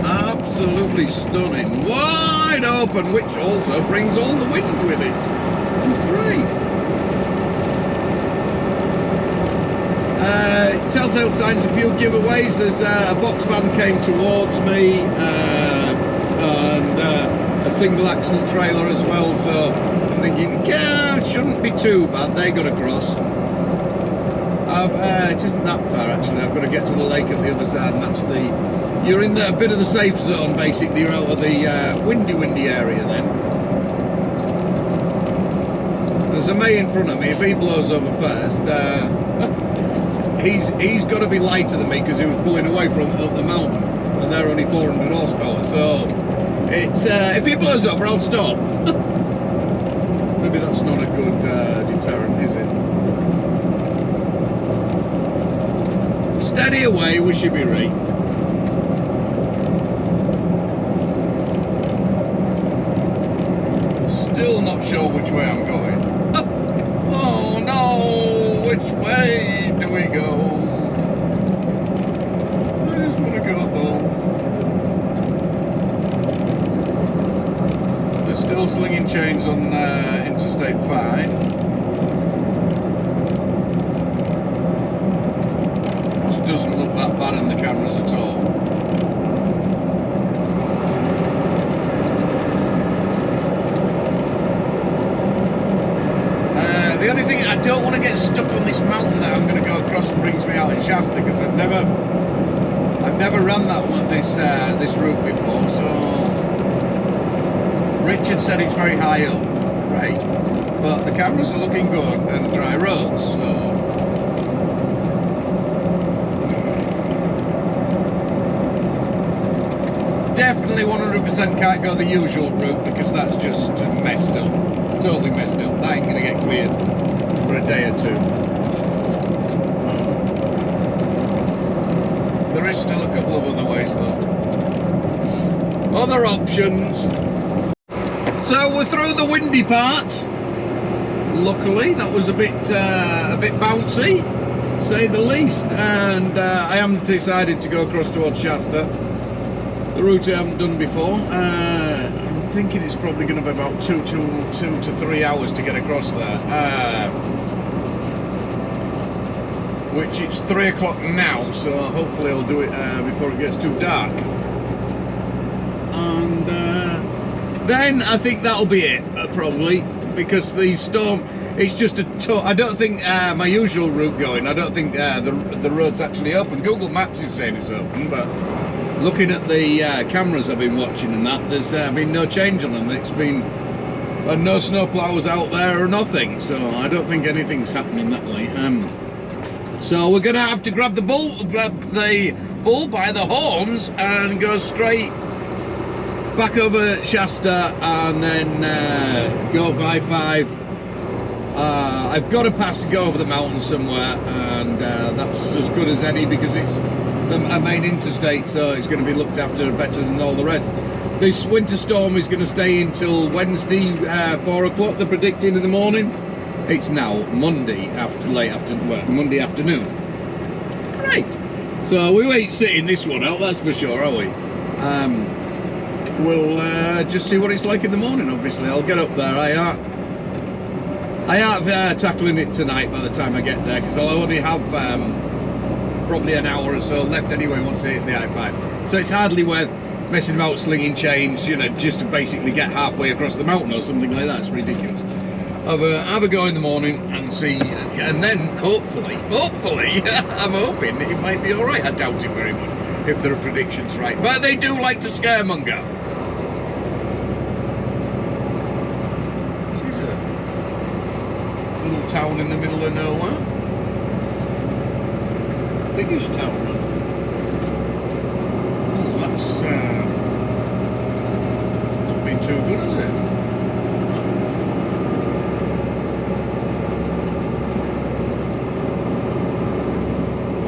Absolutely stunning. Wide open, which also brings all the wind with it. Which is great. Telltale signs, a few giveaways. There's a box van came towards me, and a single axle trailer as well, so I'm thinking, yeah, it shouldn't be too bad. They got across. It isn't that far actually. I've got to get to the lake at the other side, and that's you're in a bit of the safe zone basically. You're out of the windy area then. There's a May in front of me. If he blows over first, he's got to be lighter than me, because he was pulling away from up the mountain, and they're only 400 horsepower. So it's if he blows over, I'll stop. Maybe that's not a good deterrent, is it? Steady away, we should be right. Still not sure which way I'm going. Oh no! Which way do we go? I just want to go home. They're still slinging chains on Interstate 5. Which doesn't look that bad in the cameras at all. this mountain that I'm going to go across and brings me out in Shasta, because I've never run that one, this route before. So Richard said it's very high up, right? But the cameras are looking good and dry roads, so. Definitely 100% can't go the usual route, because that's just messed up. Totally messed up. That ain't gonna get cleared for a day or two. There is still a couple of other ways though. Other options. So we're through the windy part. Luckily, that was a bit bouncy, say the least. And I haven't decided to go across towards Shasta. The route I haven't done before. I'm thinking it's probably going to be about 2 to 3 hours to get across there. Which it's 3 o'clock now, so hopefully I'll do it before it gets too dark. And then I think that'll be it, probably, because the storm, it's just I don't think my usual route going, I don't think the road's actually open. Google Maps is saying it's open, but looking at the cameras I've been watching and that, there's been no change on them. It's been no snow plows out there or nothing, so I don't think anything's happening that way. So we're gonna have to grab the bull by the horns and go straight back over Shasta, and then go by 5. I've got to go over the mountain somewhere, and that's as good as any, because it's a main interstate, so it's going to be looked after better than all the rest. This winter storm is going to stay until Wednesday 4 o'clock, they're predicting in the morning. It's now Monday Monday afternoon. Great. So we ain't sitting this one out, that's for sure, are we? We'll just see what it's like in the morning. Obviously, I'll get up there. I aren't tackling it tonight by the time I get there, because I'll only have probably an hour or so left anyway once I hit the I-5. So it's hardly worth messing about slinging chains, you know, just to basically get halfway across the mountain or something like that. It's ridiculous. Have a go in the morning and see, and then hopefully, I'm hoping it might be all right. I doubt it very much if there are predictions right, but they do like to scaremonger. She's a little town in the middle of nowhere. Biggest town. Oh, that's not been too good, has it?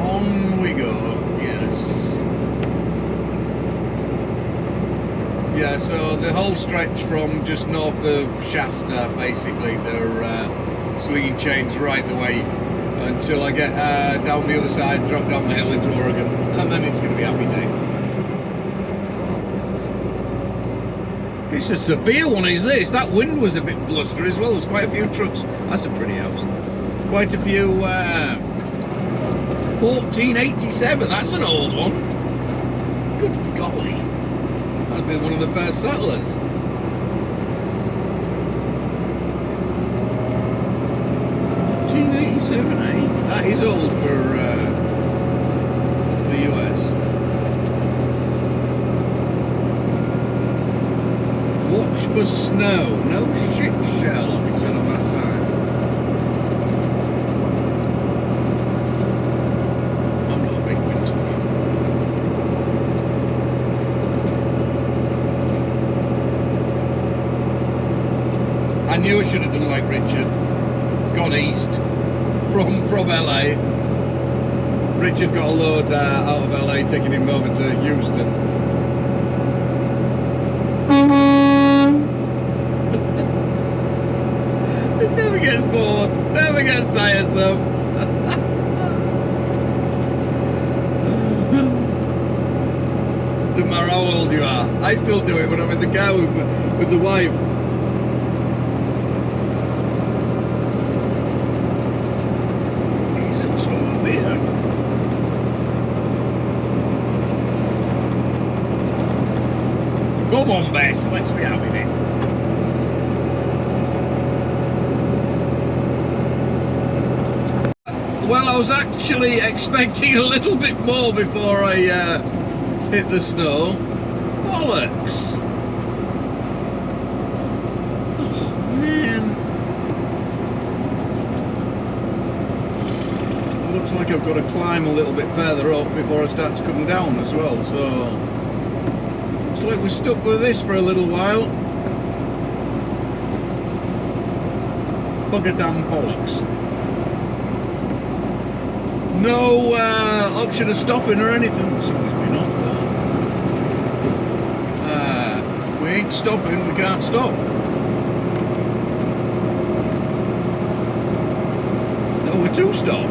On we go. Yes. Yeah. So the whole stretch from just north of Shasta, basically, they're slinging chains right the way until I get down the other side, drop down the hill into Oregon, and then it's going to be happy days. It's a severe one, is this? That wind was a bit blustery as well. There's quite a few trucks. That's a pretty house. Quite a few. 1487. That's an old one. Good golly. That'd be one of the first settlers. 1487, eh? That is old for the US. Watch for snow. No shit, Sherlock, it said on that side. I'm not a big winter fan. I knew I should have done like Richard. Gone east from LA. Richard got a load out of LA, taking him over to Houston. It never gets bored, never gets tiresome. Doesn't matter how old you are. I still do it when I'm in the car with the wife. Come on, Bess, let's be having it. Well, I was actually expecting a little bit more before I hit the snow. Bollocks! Oh, man. It looks like I've got to climb a little bit further up before I start to come down as well, so... Looks like we're stuck with this for a little while. Bugger damn bollocks. No option of stopping or anything. Something's been off there. We ain't stopping, we can't stop. No, we're to stop.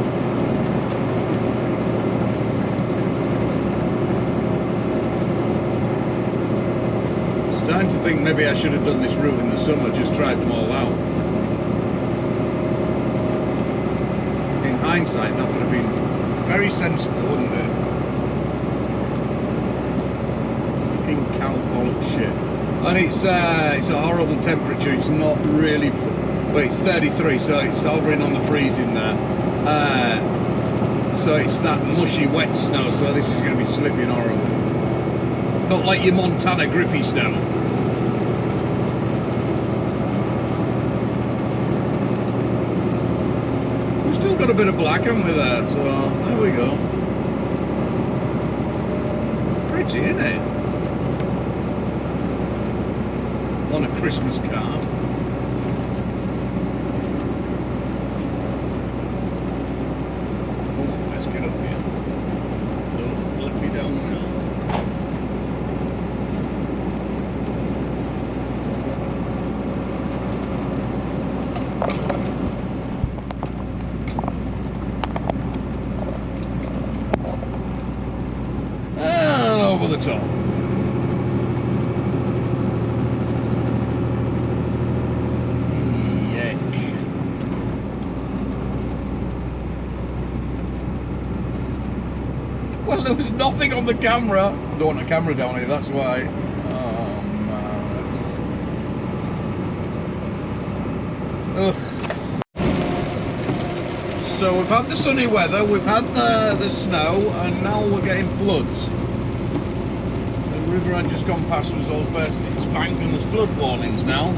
Starting to think maybe I should have done this route in the summer, just tried them all out. In hindsight, that would have been very sensible, wouldn't it? Fucking cow bollock shit. And it's a horrible temperature. It's not really, well, it's 33, so it's hovering on the freezing there. So it's that mushy, wet snow. So this is going to be slippy and horrible. Not like your Montana grippy snow. We've still got a bit of black, haven't we, there? So there we go. Pretty, isn't it? On a Christmas card. Oh, let's get up here. Don't let me down now. Over the top. Yuck. Well, there was nothing on the camera. I don't want a camera down here, that's why. Oh, man. Ugh. So we've had the sunny weather, we've had the snow, and now we're getting floods. The river I'd just gone past was all bursting its bank, and there's flood warnings now.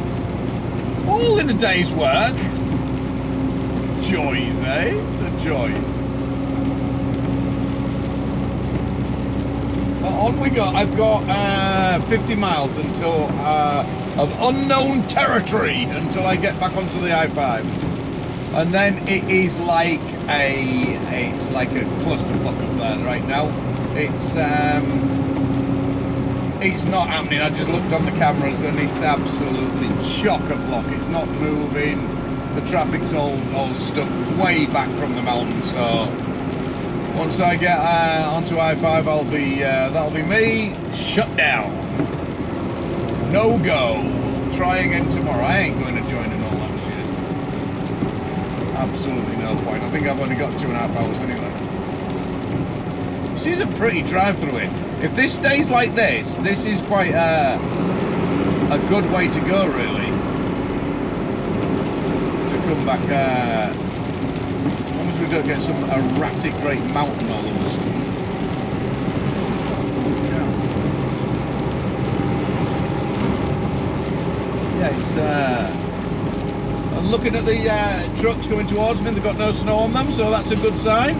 All in a day's work. Joys, eh? The joy. On we go. I've got 50 miles until of unknown territory until I get back onto the I-5. And then it is like it's like a clusterfuck up there right now. It's not happening. I just looked on the cameras and it's absolutely chock-a-block. It's not moving. The traffic's all stuck way back from the mountain. So once I get onto I-5, that'll be me shut down. No go. Try again tomorrow. I ain't going to join in all that shit. Absolutely no point. I think I've only got 2.5 hours anyway. This is a pretty drive through it. If this stays like this is quite a good way to go, really. To come back, as long as we don't get some erratic great mountain all of a sudden. Yeah, it's I'm looking at the trucks coming towards me. They've got no snow on them, so that's a good sign.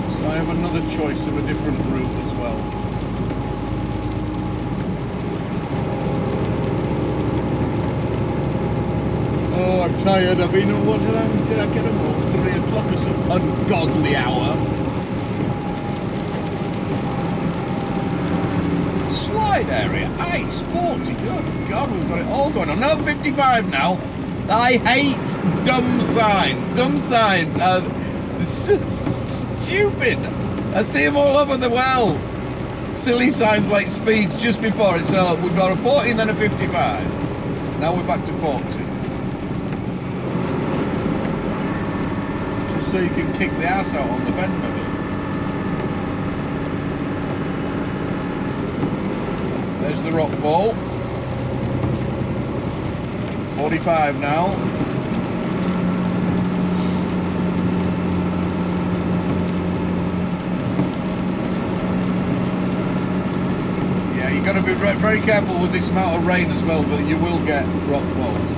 So I have another choice of a different route as well. Oh, I'm tired. I've been at what time did I get home? 3 o'clock or some ungodly hour. Slide area, ice, 40, good God, we've got it all going on. No, 55 now. I hate dumb signs. Dumb signs are stupid. I see them all over the world. Silly signs like speeds just before it. So we've got a 40 and then a 55. Now we're back to 40. Just so you can kick the ass out on the bend of it. There's the rock fall. 45 now. Yeah, you've got to be very careful with this amount of rain as well, but you will get rock falls.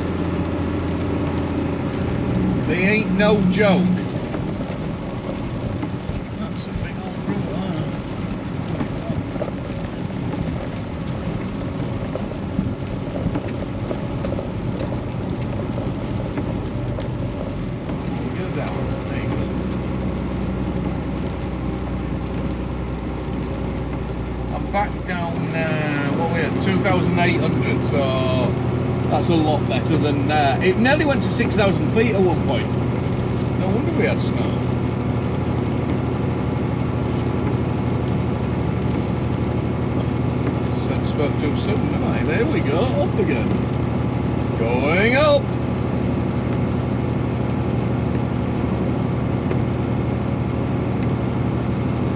They ain't no joke. That's a big old root there. Go down. There you go. I'm back down, what we at, 2,800, so that's a lot better than, it nearly went to 6,000 feet at one point. No wonder we had snow. Said spoke too soon, didn't I? There we go, up again. Going up.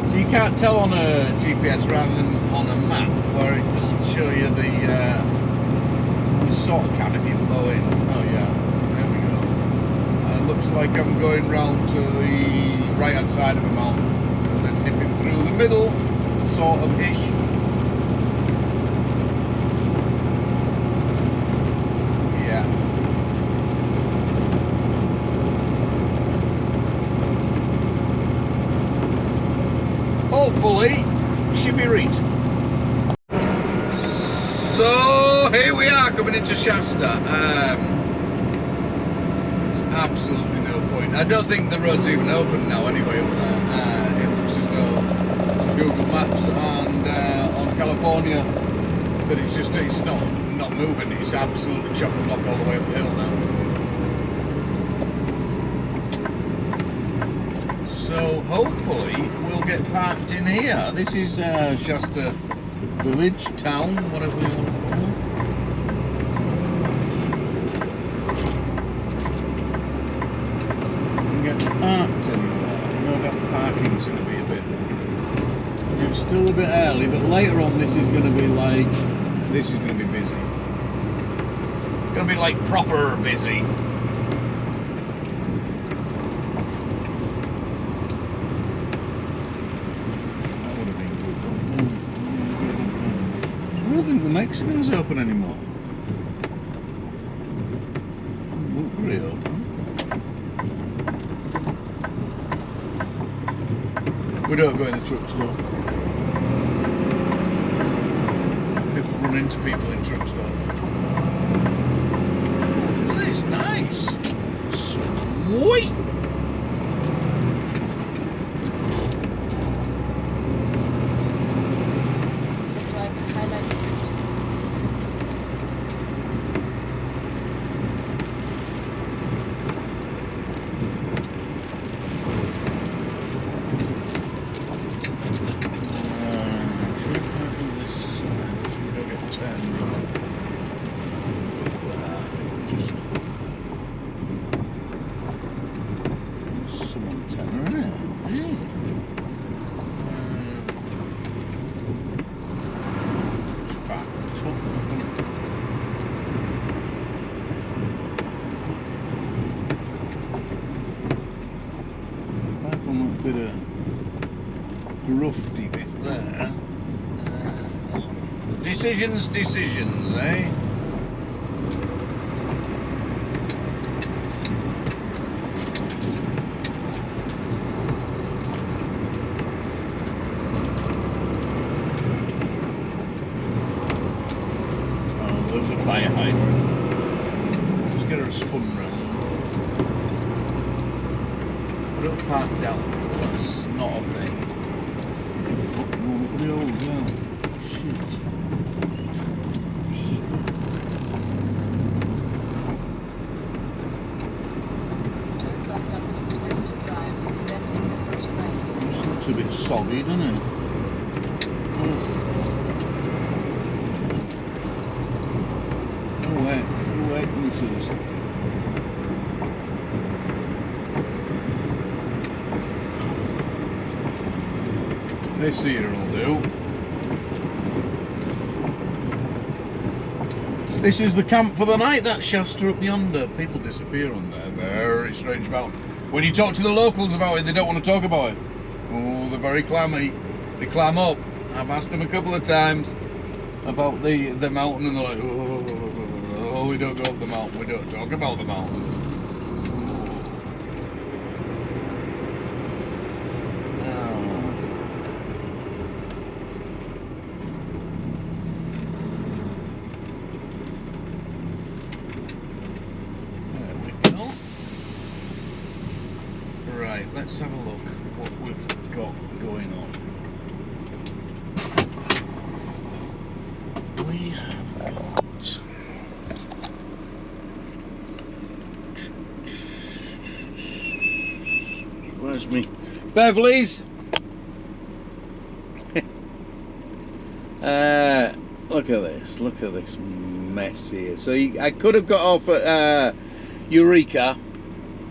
So you can't tell on a GPS rather than on a map, where it'll show you the you sort of can if you blow in. Oh yeah, there we go. Looks like I'm going round to the right hand side of a mountain and then nipping through the middle, sort of ish. Yeah. Hopefully, should be right. So here we are coming into Shasta. It's absolutely no point. I don't think the road's even open now anyway up there. It looks as though Google Maps and on California that it's not moving. It's absolutely chock-a-block all the way up the hill now. So hopefully we'll get parked in here. This is Shasta Village, town, whatever we want to call it. We can get parked anywhere. No doubt parking's going to be a bit... It's still a bit early, but later on this is going to be like... This is going to be busy. It's going to be like proper busy. I don't think the Mexicans open anymore. Won't reopen. We don't go in the truck store. People run into people in truck store. Oh, this is nice. Sweet. Bit of grufty bit there. Decisions, eh? Oh, there's a fire hydrant. Let's get her spun round. Don't park down. That's not a thing. Fucking look at the old now. Shit. Turn left up East Vista Drive, then take the first right. This looks a bit soggy, doesn't it? Oh wait, missus. This here will do. This is the camp for the night. That's Shasta up yonder. People disappear on there. Very strange mountain. When you talk to the locals about it, they don't want to talk about it. Oh, they're very clammy. They clam up. I've asked them a couple of times about the mountain, and they're like, oh, we don't go up the mountain. We don't talk about the mountain. Right, let's have a look what we've got going on. We have got where's me Beverly's? Look at this mess here. So I could have got off at Eureka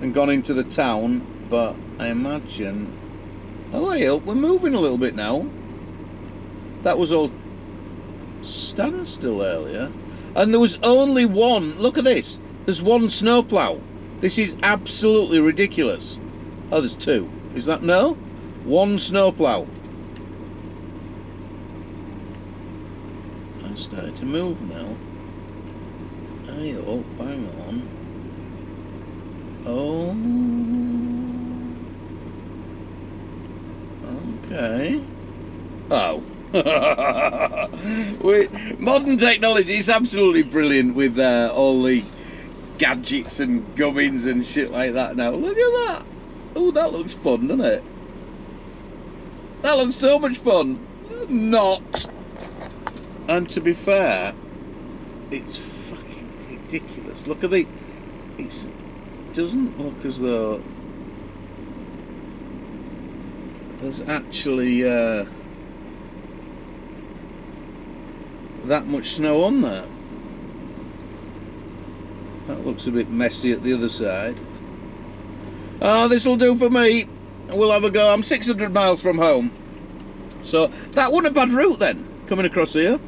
and gone into the town, but I imagine, oh hey up, we're moving a little bit now. That was all standstill earlier, and there was only one. Look at this, there's one snowplow. This is absolutely ridiculous. Oh, there's two. Is that no? One snowplow. I started to move now. Hey up, hang on. Oh, okay. Oh. Modern technology is absolutely brilliant with all the gadgets and gubbins and shit like that now. Look at that. Oh, that looks fun, doesn't it? That looks so much fun. Not. And to be fair, it's fucking ridiculous. Look at it doesn't look as though there's actually that much snow on there. That looks a bit messy at the other side. Oh, this'll do for me. We'll have a go. I'm 600 miles from home, so that wasn't a bad route then, coming across here.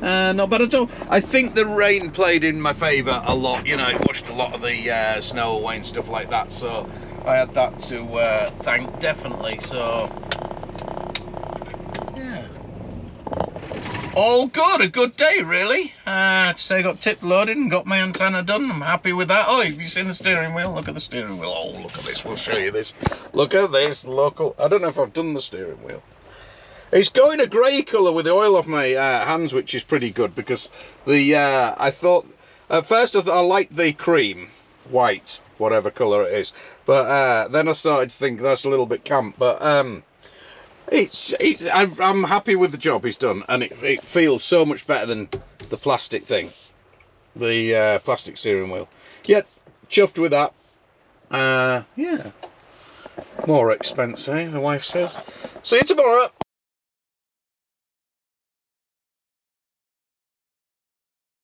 Not bad at all. I think the rain played in my favour a lot. You know, it washed a lot of the snow away and stuff like that, so I had that to thank, definitely. So yeah, all good. A good day, really. Say I got tip loaded and got my antenna done. I'm happy with that. Oh, have you seen the steering wheel? Look at the steering wheel. Oh, look at this. We'll show you this. Look at this local. I don't know if I've done the steering wheel. It's going a grey colour with the oil off my hands, which is pretty good, because the I thought at first I liked the cream white, whatever colour it is, but then I started to think that's a little bit camp. But I'm happy with the job he's done, and it feels so much better than the plastic thing, the plastic steering wheel. Yeah, chuffed with that. Yeah, more expense, eh? The wife says. See you tomorrow.